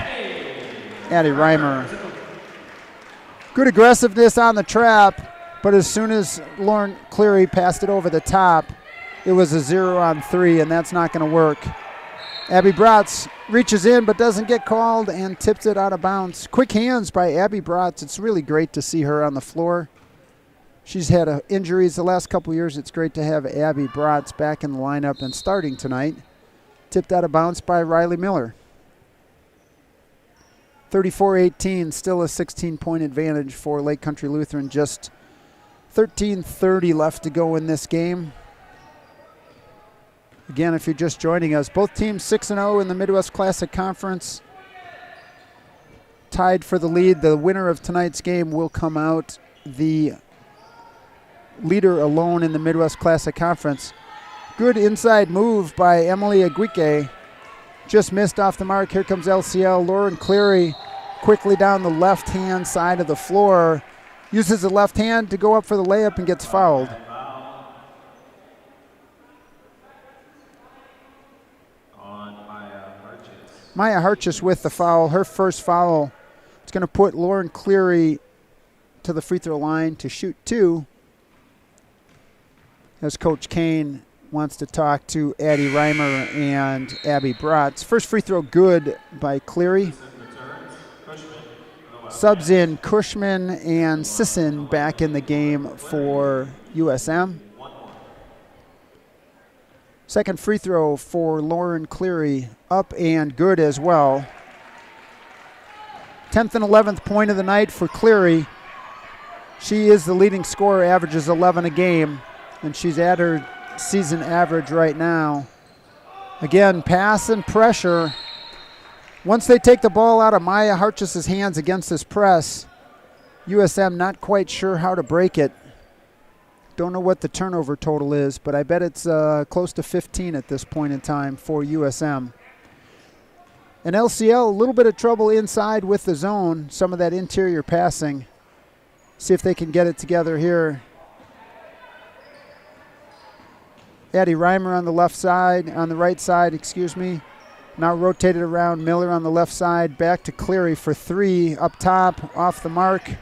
Addie Reimer. Good aggressiveness on the trap, but as soon as Lauren Cleary passed it over the top, it was a 0-on-3, and that's not going to work. Abby Bratz reaches in but doesn't get called and tips it out of bounds. Quick hands by Abby Bratz. It's really great to see her on the floor. She's had injuries the last couple years. It's great to have Abby Bratz back in the lineup and starting tonight. Tipped out of bounds by Riley Miller. 34-18, still a 16-point advantage for Lake Country Lutheran. Just 13:30 left to go in this game. Again, if you're just joining us, both teams 6-0 in the Midwest Classic Conference. Tied for the lead. The winner of tonight's game will come out the leader alone in the Midwest Classic Conference. Good inside move by Emily Aguique. Just missed off the mark. Here comes LCL. Lauren Cleary quickly down the left-hand side of the floor. Uses the left hand to go up for the layup and gets fouled. Maya Harchis with the foul. Her first foul. It's going to put Lauren Cleary to the free throw line to shoot 2. As Coach Kane wants to talk to Addie Reimer and Abby Bratz. First free throw good by Cleary. Subs in Cushman and Sisson back in the game for USM. Second free throw for Lauren Cleary, up and good as well. 10th and 11th point of the night for Cleary. She is the leading scorer, averages 11 a game, and she's at her season average right now. Again, pass and pressure. Once they take the ball out of Maya Harchis' hands against this press, USM not quite sure how to break it. Don't know what the turnover total is, but I bet it's close to 15 at this point in time for USM. And LCL, a little bit of trouble inside with the zone, some of that interior passing. See if they can get it together here. Addie Reimer on the left side, on the right side, excuse me. Now rotated around, Miller on the left side, back to Cleary for 3, up top, off the mark.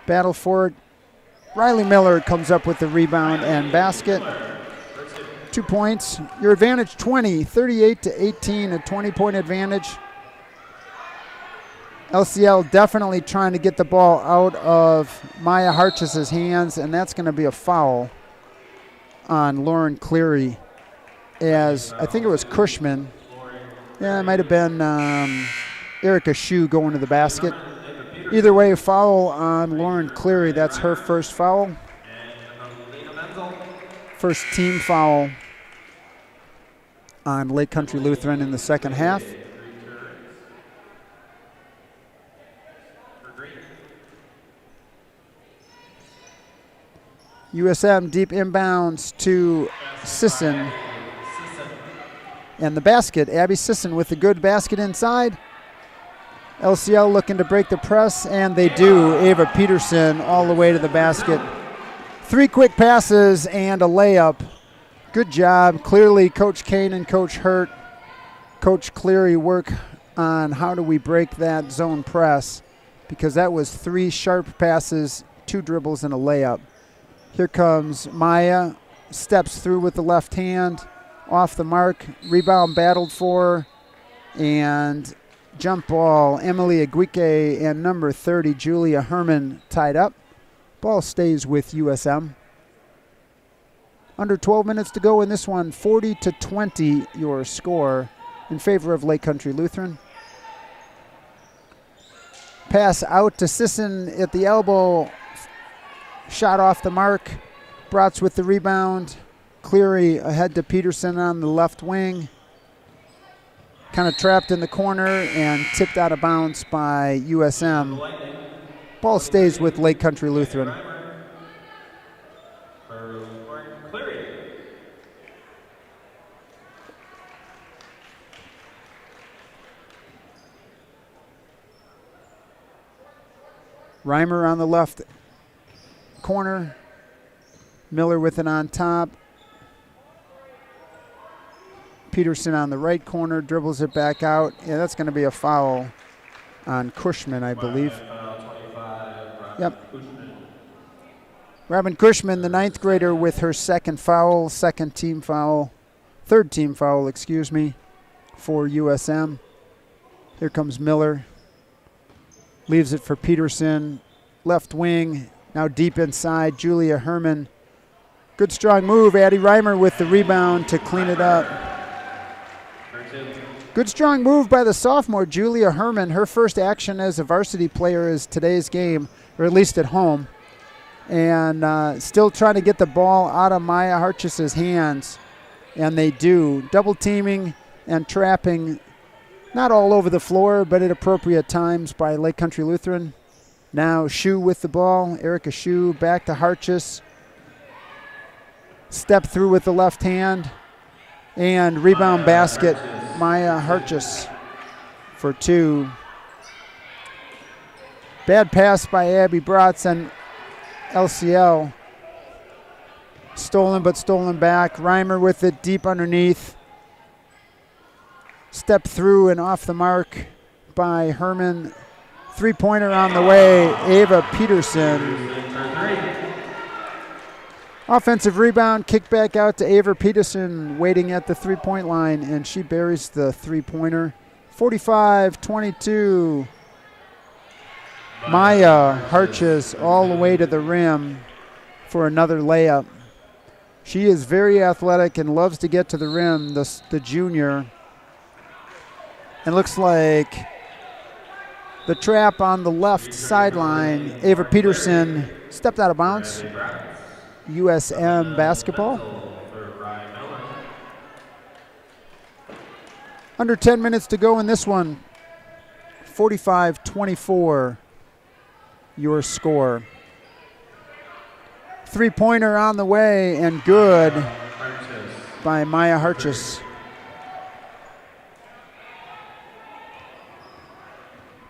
Battle for it. Riley Miller comes up with the rebound and basket. 2 points. Your advantage 20, 38-18, a 20-point advantage. LCL definitely trying to get the ball out of Maya Harchis' hands, and that's going to be a foul on Lauren Cleary, as I think it was Cushman. Yeah, it might have been Erica Shu going to the basket. Either way, a foul on Lauren Cleary. That's her first foul. First team foul on Lake Country Lutheran in the second half. USM deep inbounds to Sisson. And the basket, Abby Sisson with the good basket inside. LCL looking to break the press, and they do. Ava Peterson all the way to the basket. 3 quick passes and a layup. Good job. Clearly, Coach Kane and Coach Hurt, Coach Cleary work on how do we break that zone press, because that was 3 sharp passes, 2 dribbles, and a layup. Here comes Maya, steps through with the left hand, off the mark, rebound battled for, and jump ball. Emily Aguique and number 30, Julia Herman, tied up. Ball stays with USM. Under 12 minutes to go in this one, 40-20 your score in favor of Lake Country Lutheran. Pass out to Sisson at the elbow. Shot off the mark. Bratz with the rebound. Cleary ahead to Peterson on the left wing. Kind of trapped in the corner and tipped out of bounds by USM. Ball stays with Lake Country Lutheran. Reimer on the left corner. Miller with it on top. Peterson on the right corner, dribbles it back out. Yeah, that's going to be a foul on Cushman, I believe. Yep. Robin Cushman, the 9th grader, with her second foul, third team foul, for USM. Here comes Miller. Leaves it for Peterson. Left wing, now deep inside, Julia Herman. Good strong move, Addie Reimer with the rebound to clean it up. Good strong move by the sophomore, Julia Herman. Her first action as a varsity player is today's game, or at least at home. And still trying to get the ball out of Maya Harchis' hands. And they do. Double teaming and trapping, not all over the floor, but at appropriate times by Lake Country Lutheran. Now Shu with the ball. Erica Shu back to Harchis. Step through with the left hand. And rebound basket, Maya Harchis for 2. Bad pass by Abby Bratz and LCL. Stolen but stolen back. Reimer with it deep underneath. Step through and off the mark by Herman. 3-pointer on the way, Ava Peterson. Offensive rebound, kick back out to Ava Peterson, waiting at the 3-point line, and she buries the 3-pointer. 45-22. Maya Harchis all the way to the rim for another layup. She is very athletic and loves to get to the rim, the junior. And looks like the trap on the left sideline, Ava Peterson stepped out of bounds. USM basketball. Under 10 minutes to go in this one. 45-24 your score. 3-pointer on the way and good by Maya Harchis.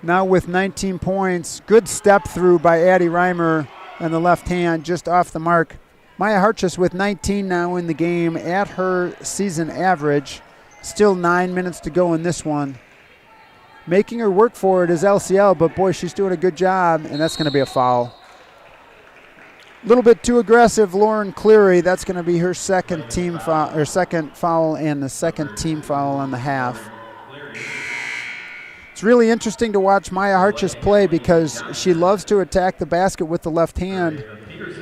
Now with 19 points, good step through by Addie Reimer and the left hand just off the mark. Maya Harchis with 19 now in the game at her season average. Still 9 minutes to go in this one. Making her work for it is LCL, but boy, she's doing a good job, and that's going to be a foul. A little bit too aggressive, Lauren Cleary. That's going to be her second team foul, or second foul, and the second team foul on the half. It's really interesting to watch Maya Harchis play because she loves to attack the basket with the left hand,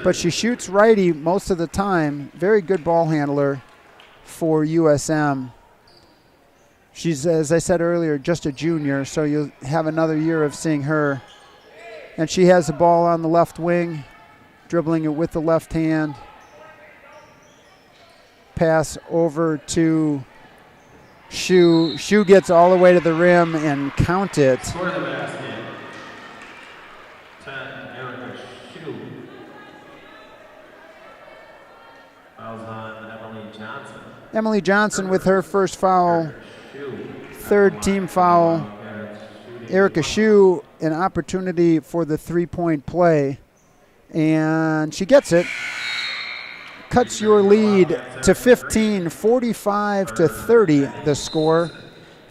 but she shoots righty most of the time. Very good ball handler for USM. She's, as I said earlier, just a junior, so you'll have another year of seeing her. And she has the ball on the left wing, dribbling it with the left hand. Pass over to Shu. Shu gets all the way to the rim and count it. Score the basket. 10, Erica Shu. Fouls on Emily Johnson. Emily Johnson with her first foul. Third team foul. Erica Shu, an opportunity for the 3-point play. And she gets it. cuts your lead to 15, 45 to 30 the score.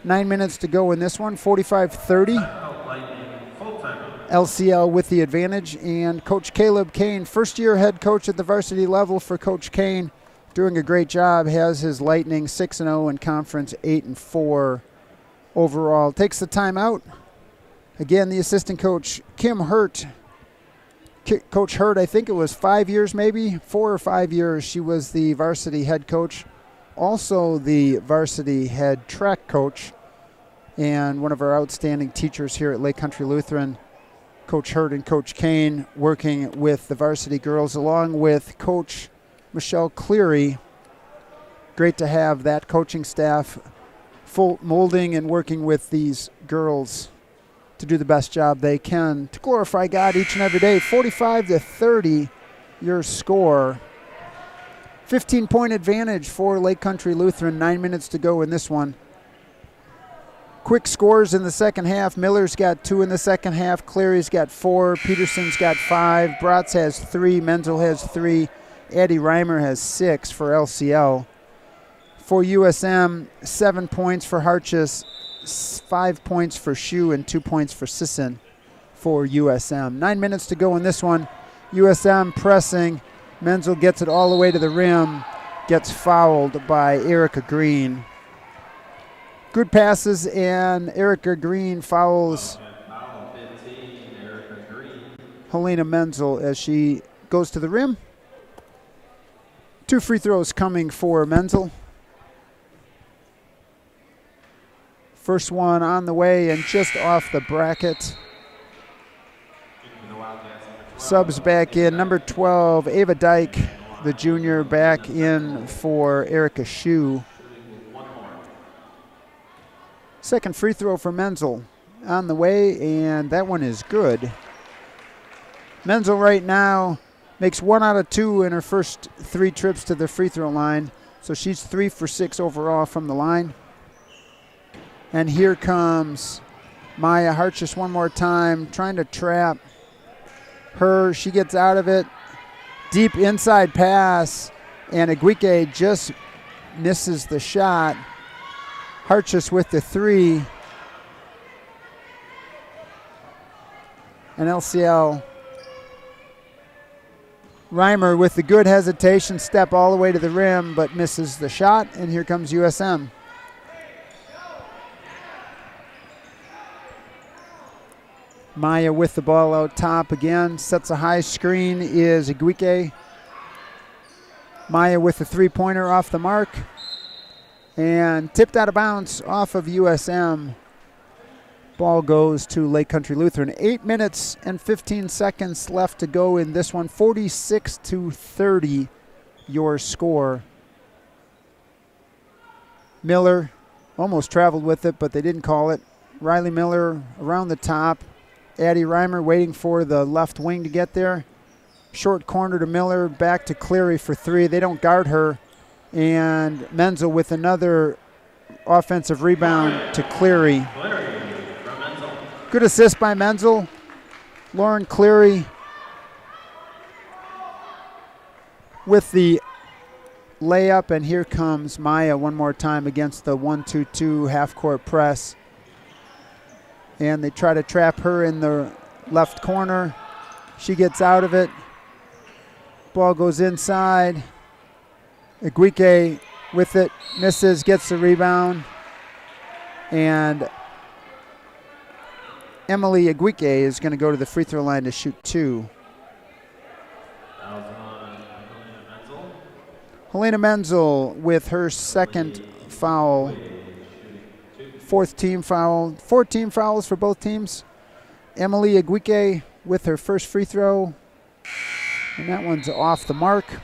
9 minutes to go in this one, 45-30. LCL with the advantage, and Coach Caleb Kane, first-year head coach at the varsity level for Coach Kane, doing a great job, has his Lightning 6-0 in conference, 8-4 overall. Takes the timeout. Again, the assistant coach, Kim Hurt. Coach Hurt, I think it was 5 years maybe, 4 or 5 years, she was the varsity head coach. Also the varsity head track coach, and one of our outstanding teachers here at Lake Country Lutheran, Coach Hurt and Coach Kane, working with the varsity girls along with Coach Michelle Cleary. Great to have that coaching staff full molding and working with these girls to do the best job they can to glorify God each and every day. 45-30 your score. 15-point advantage for Lake Country Lutheran. 9 minutes to go in this one. Quick scores in the second half. Miller's got 2 in the second half. Cleary's got 4. Peterson's got 5. Bratz has 3. Menzel has 3. Addie Reimer has 6 for LCL. For USM, 7 points for Harchis, 5 points for Shu, and 2 points for Sisson for USM. 9 minutes to go in this one. USM pressing. Menzel gets it all the way to the rim. Gets fouled by Erica Green. Good passes, and Erica Green fouls Helena Menzel as she goes to the rim. 2 free throws coming for Menzel. First one on the way and just off the bracket. Subs back in. Number 12, Ava Dyke, the junior, back in for Erica Shu. Second free throw for Menzel on the way, and that one is good. Menzel right now makes 1 out of 2 in her first 3 trips to the free throw line, so she's 3 for 6 overall from the line. And here comes Maya Harchis one more time, trying to trap her. She gets out of it. Deep inside pass, and Aguike just misses the shot. Harchis with the 3. And LCL. Reimer with the good hesitation step all the way to the rim, but misses the shot. And here comes USM. Maya with the ball out top again. Sets a high screen is Aguike. Maya with the 3-pointer off the mark. And tipped out of bounds off of USM. Ball goes to Lake Country Lutheran. 8 minutes and 15 seconds left to go in this one. 46-30 your score. Miller almost traveled with it, but they didn't call it. Riley Miller around the top. Addie Reimer waiting for the left wing to get there. Short corner to Miller, back to Cleary for 3. They don't guard her. And Menzel with another offensive rebound to Cleary. Good assist by Menzel. Lauren Cleary with the layup, and here comes Maya one more time against the 1-2-2 half-court press. And they try to trap her in the left corner. She gets out of it. Ball goes inside. Aguike with it, misses, gets the rebound. And Emily Aguike is going to go to the free throw line to shoot 2. Helena Menzel with her second foul. 4th team foul. 4 team fouls for both teams. Emily Aguike with her first free throw. And that one's off the mark.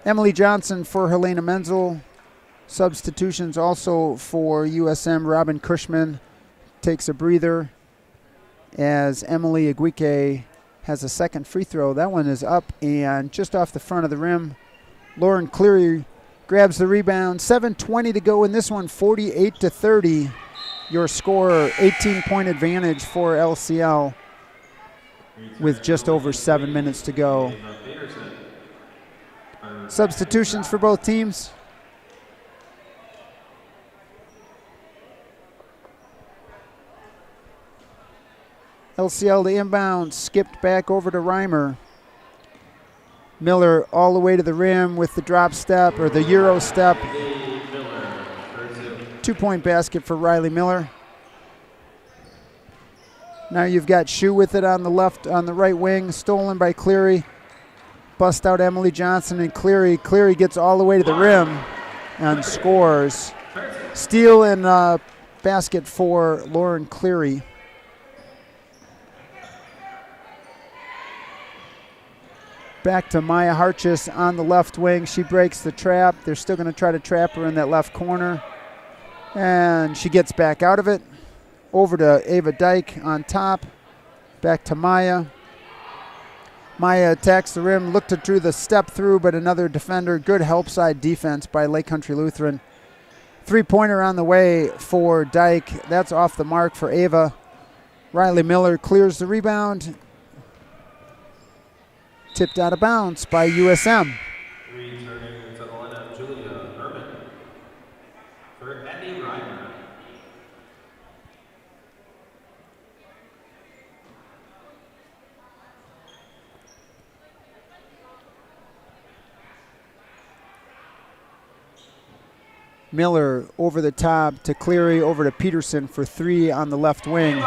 Emily Johnson for Helena Menzel. Substitutions also for USM. Robin Cushman takes a breather as Emily Aguike has a second free throw. That one is up and just off the front of the rim. Lauren Cleary grabs the rebound. 7:20 to go in this one. 48-30. Your score, 18-point advantage for LCL. with just over 7 minutes to go. Substitutions for both teams. LCL to inbound, skipped back over to Reimer. Miller all the way to the rim with the drop step or the Euro step. 2-point basket for Riley Miller. Now you've got Shue with it on the left, on the right wing, stolen by Cleary. Bust out Emily Johnson and Cleary. Cleary gets all the way to the rim and scores. Steal and basket for Lauren Cleary. Back to Maya Harchis on the left wing. She breaks the trap. They're still going to try to trap her in that left corner. And she gets back out of it. Over to Ava Dyke on top. Back to Maya. Maya attacks the rim. Looked to do the step through, but another defender. Good help side defense by Lake Country Lutheran. 3-pointer on the way for Dyke. That's off the mark for Ava. Riley Miller clears the rebound. Tipped out of bounds by USM. Returning to the lineup, Julia Herman for Eddie Reimer. Miller over the top to Cleary, over to Peterson for 3 on the left wing.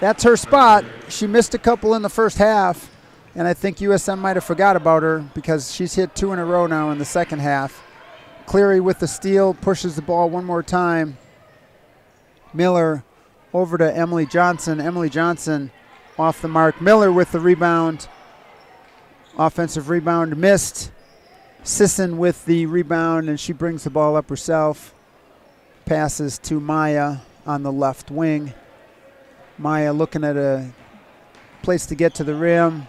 That's her spot. She missed a couple in the first half, and I think USM might have forgot about her because she's hit 2 in a row now in the second half. Cleary with the steal, pushes the ball one more time. Miller over to Emily Johnson. Emily Johnson off the mark. Miller with the rebound. Offensive rebound missed. Sisson with the rebound, and she brings the ball up herself. Passes to Maya on the left wing. Maya looking at a place to get to the rim.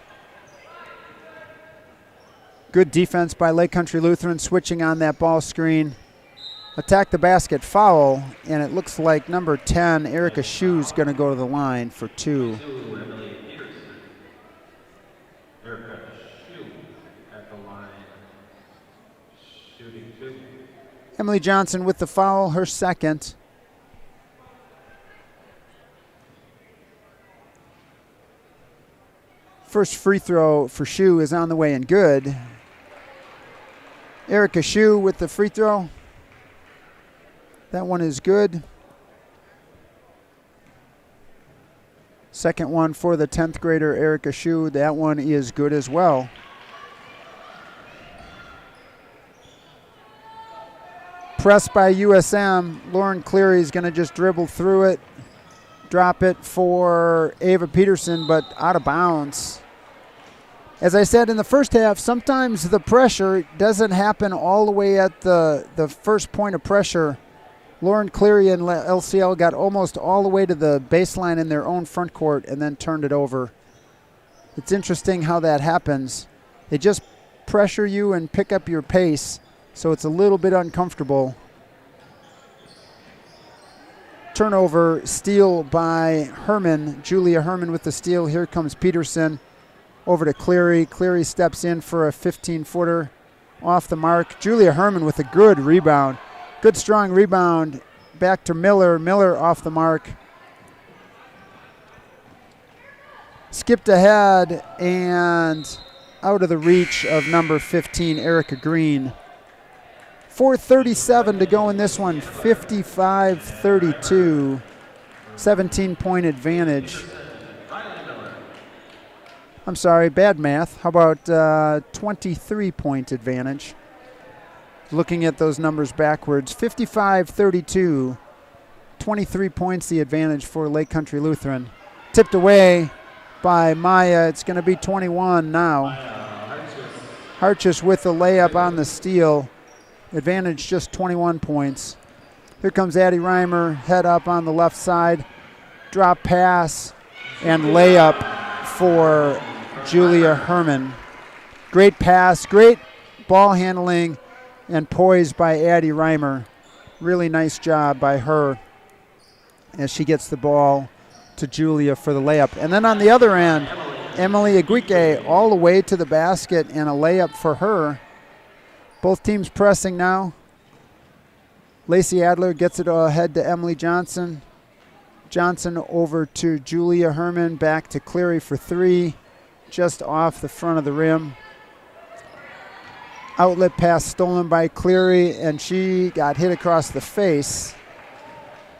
Good defense by Lake Country Lutheran, switching on that ball screen. Attack the basket, foul, and it looks like number 10, Erica Shue, is going to go to the line for 2. Erica Shue at the line, shooting 2. Emily Johnson with the foul, her second. First free throw for Shue is on the way and good. Erica Shue with the free throw. That one is good. Second one for the 10th grader Erica Shue. That one is good as well. Pressed by USM. Lauren Cleary is going to just dribble through it. Drop it for Ava Peterson, but out of bounds. As I said in the first half, sometimes the pressure doesn't happen all the way at the first point of pressure. Lauren Cleary and LCL got almost all the way to the baseline in their own front court and then turned it over. It's interesting how that happens. They just pressure you and pick up your pace, so it's a little bit uncomfortable. Turnover, steal by Herman. Julia Herman with the steal. Here comes Peterson. Over to Cleary. Cleary steps in for a 15-footer off the mark. Julia Herman with a good rebound. Good strong rebound. Back to Miller. Miller off the mark. Skipped ahead and out of the reach of number 15, Erica Green. 4:37 to go in this one. 55-32. 17-point advantage. I'm sorry, bad math. How about 23-point advantage? Looking at those numbers backwards. 55-32. 23 points the advantage for Lake Country Lutheran. Tipped away by Maya. It's going to be 21 now. Harchis with the layup on the steal. Advantage just 21 points. Here comes Addie Reimer, head up on the left side. Drop pass and layup for Julia Herman. Great pass, great ball handling and poise by Addie Reimer. Really nice job by her as she gets the ball to Julia for the layup. And then on the other end, Emily Aguique all the way to the basket and a layup for her. Both teams pressing now. Lacey Adler gets it ahead to Emily Johnson. Johnson over to Julia Herman, back to Cleary for three, just off the front of the rim. Outlet pass stolen by Cleary, and she got hit across the face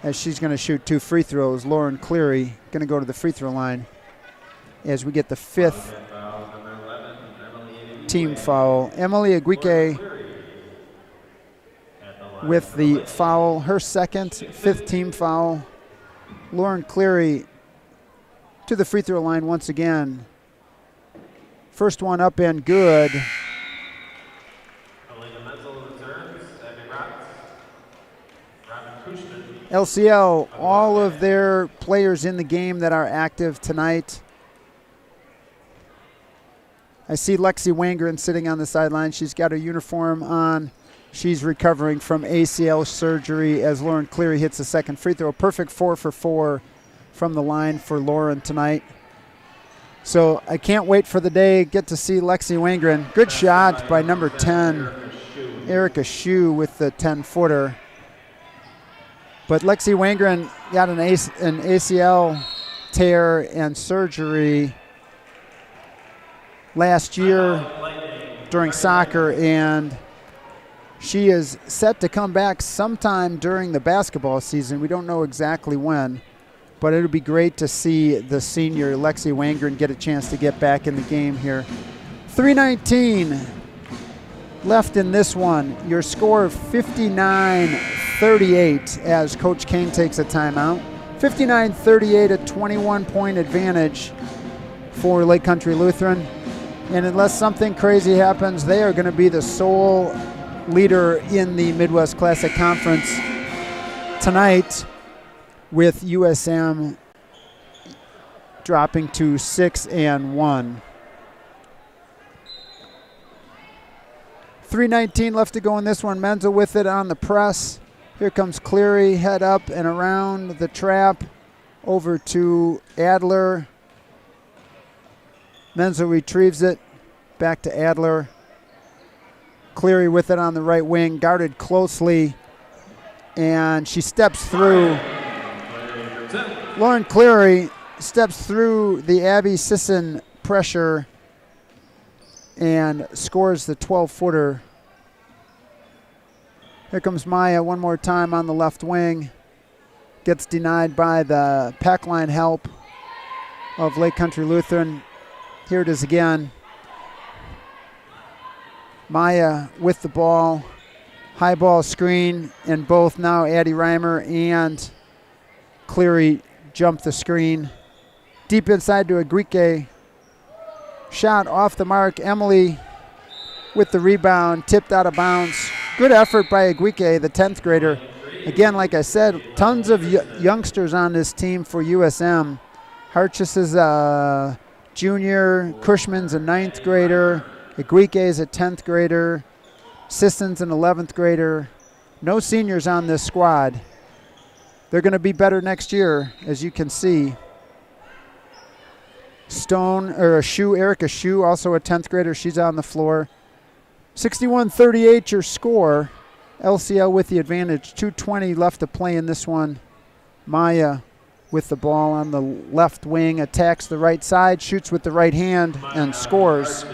as she's going to shoot 2 free throws. Lauren Cleary going to go to the free throw line as we get the 5th team foul. Emily Aguique with the foul, her second, 5th team foul. Lauren Cleary to the free throw line once again. First one up and good. LCL, all of their players in the game that are active tonight. I see Lexi Wangren sitting on the sideline. She's got her uniform on. She's recovering from ACL surgery as Lauren Cleary hits the second free throw. Perfect 4 for 4 from the line for Lauren tonight. So I can't wait for the day. Get to see Lexi Wangren. Good shot by number 10, Erica Shue with the 10-footer. But Lexi Wangren got an ACL tear and surgery last year during soccer, and she is set to come back sometime during the basketball season. We don't know exactly when, but it'll be great to see the senior Lexi Wangren get a chance to get back in the game here. 3:19 left in this one. Your score of 59-38 as Coach Kane takes a timeout. 59-38, a 21-point advantage for Lake Country Lutheran. And unless something crazy happens, they are going to be the sole leader in the Midwest Classic Conference tonight, with USM dropping to 6-1. 3:19 left to go in this one. Menzel with it on the press. Here comes Cleary, head up and around the trap, over to Adler. Menzel retrieves it, back to Adler. Cleary with it on the right wing, guarded closely, and she steps through. Lauren Cleary steps through the Abby Sisson pressure and scores the 12-footer. Here comes Maya one more time on the left wing. Gets denied by the pack line help of Lake Country Lutheran. Here it is again. Maya with the ball. High ball screen, and both now Addie Reimer and Cleary jump the screen. Deep inside to Aguique. Shot off the mark. Emily with the rebound, tipped out of bounds. Good effort by Aguique, the 10th grader. Again, like I said, tons of youngsters on this team for USM. Harchis is a junior. Cushman's a 9th grader. Aguique is a 10th grader. Sisson's an 11th grader. No seniors on this squad. They're going to be better next year, as you can see. Erica Shue, also a 10th grader. She's on the floor. 61-38 your score. LCL with the advantage. 2:20 left to play in this one. Maya with the ball on the left wing, attacks the right side, shoots with the right hand, and scores.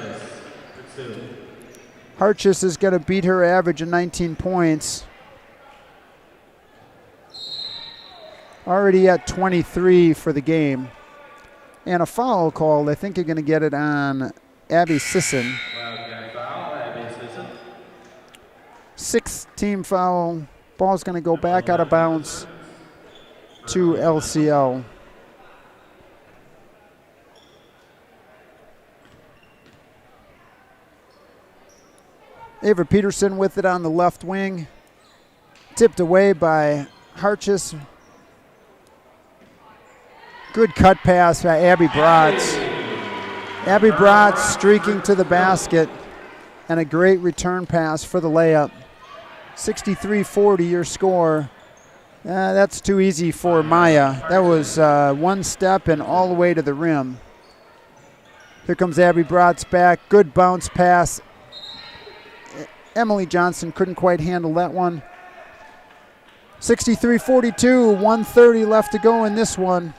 Harchis is going to beat her average of 19 points. Already at 23 for the game. And a foul called. I think you're going to get it on Abby Sisson. 6th team foul. Ball's going to go back out of bounds to LCL. Ava Peterson with it on the left wing. Tipped away by Harchis. Good cut pass by Abby Bratz. Abby Bratz streaking to the basket, and a great return pass for the layup. 63-40 your score That's too easy for Maya. That was one step and all the way to the rim. Here comes Abby Bratz back. Good bounce pass. Emily Johnson couldn't quite handle that one. 63-42, 130 left to go in this one.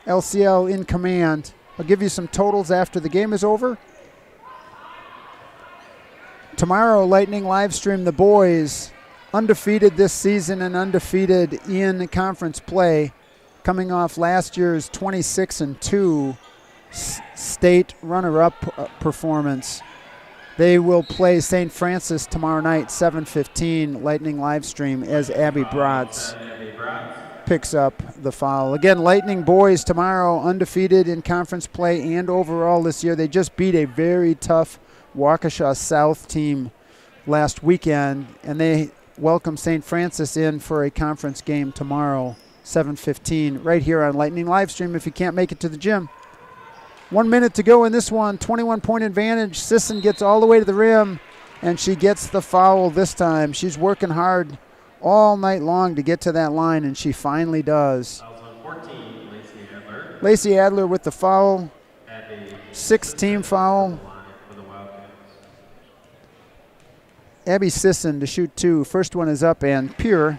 LCL in command. I'll give you some totals after the game is over. Tomorrow, Lightning live stream the boys. Undefeated this season and undefeated in conference play. Coming off last year's 26-2 state runner-up performance. They will play St. Francis tomorrow night, 7:15, Lightning live stream as Abby Bratz picks up the foul. Again, Lightning boys tomorrow, undefeated in conference play and overall this year. They just beat a very tough Waukesha South team last weekend, and they welcome St. Francis in for a conference game tomorrow, 7:15, right here on Lightning live stream if you can't make it to the gym. 1 minute to go in this one, 21-point advantage. Sisson gets all the way to the rim, and she gets the foul this time. She's working hard all night long to get to that line, and she finally does. 14, Lacey Adler. Lacey Adler with the foul, sixth team foul. For the Wildcats. Abby Sisson to shoot two. First one is up and pure.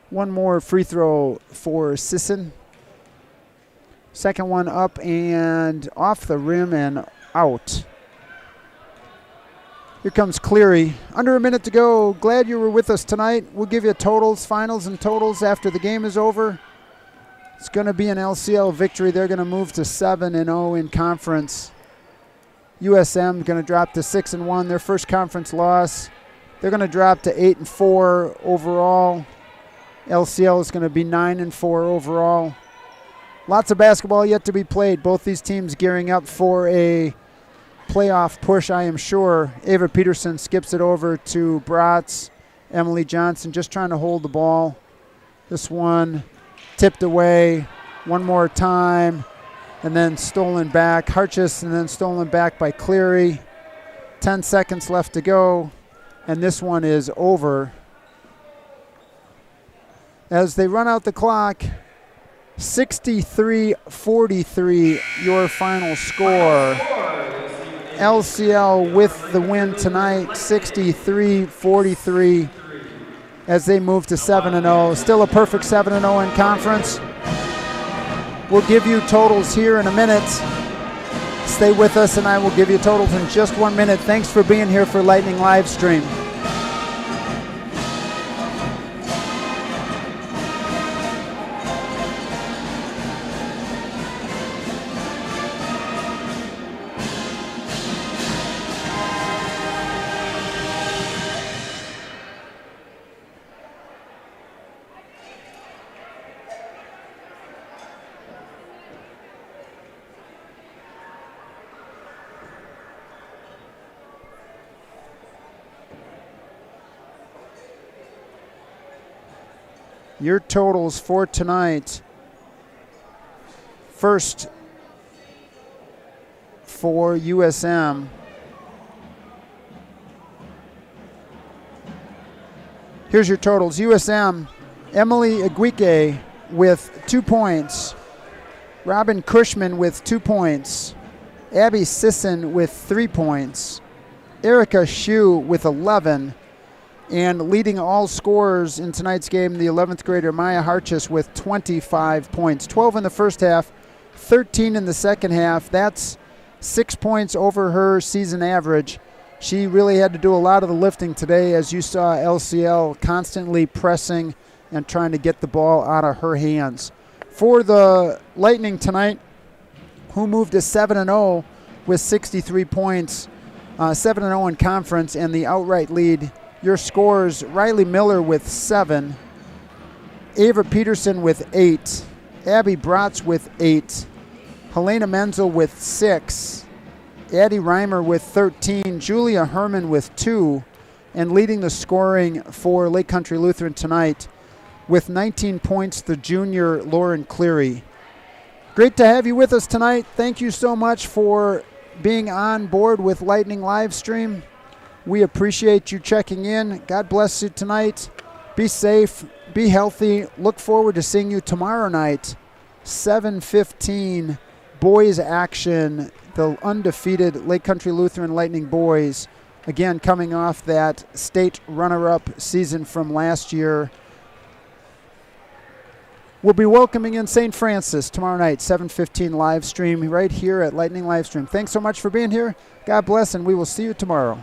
One more free throw for Sisson. Second one up and off the rim and out. Here comes Cleary. Under a minute to go. Glad you were with us tonight. We'll give you totals, finals, and totals after the game is over. It's going to be an LCL victory. They're going to move to 7-0 in conference. USM going to drop to 6-1. Their first conference loss. They're going to drop to 8-4 overall. LCL is going to be 9-4 overall. Lots of basketball yet to be played. Both these teams gearing up for a playoff push, I am sure. Ava Peterson skips it over to Bratz. Emily Johnson just trying to hold the ball. This one tipped away one more time and then stolen back. Harchis and then stolen back by Cleary. 10 seconds left to go, and this one is over. As they run out the clock, 63-43, your final score. LCL with the win tonight, 63-43, as they move to 7-0. Still a perfect 7-0 in conference. We'll give you totals here in a minute. Stay with us, and I will give you totals in just 1 minute. Thanks for being here for Lightning Live Stream. Your totals for tonight. First for USM. Here's your totals. USM, Emily Aguike with 2 points. Robin Cushman with 2 points. Abby Sisson with 3 points. Erica Shue with 11. And leading all scorers in tonight's game, the 11th grader Maya Harchis with 25 points. 12 in the first half, 13 in the second half. That's 6 points over her season average. She really had to do a lot of the lifting today, as you saw LCL constantly pressing and trying to get the ball out of her hands. For the Lightning tonight, who moved to 7-0 with 63 points, 7-0 in conference, and the outright lead. Your scores, Riley Miller with 7, Ava Peterson with 8, Abby Bratz with 8, Helena Menzel with 6, Addie Reimer with 13, Julia Herman with 2, and leading the scoring for Lake Country Lutheran tonight with 19 points, the junior Lauren Cleary. Great to have you with us tonight. Thank you so much for being on board with Lightning Live Stream. We appreciate you checking in. God bless you tonight. Be safe. Be healthy. Look forward to seeing you tomorrow night, 7:15, boys action. The undefeated Lake Country Lutheran Lightning boys, again coming off that state runner-up season from last year. We'll be welcoming in St. Francis tomorrow night, 7:15 live stream right here at Lightning Livestream. Thanks so much for being here. God bless, and we will see you tomorrow.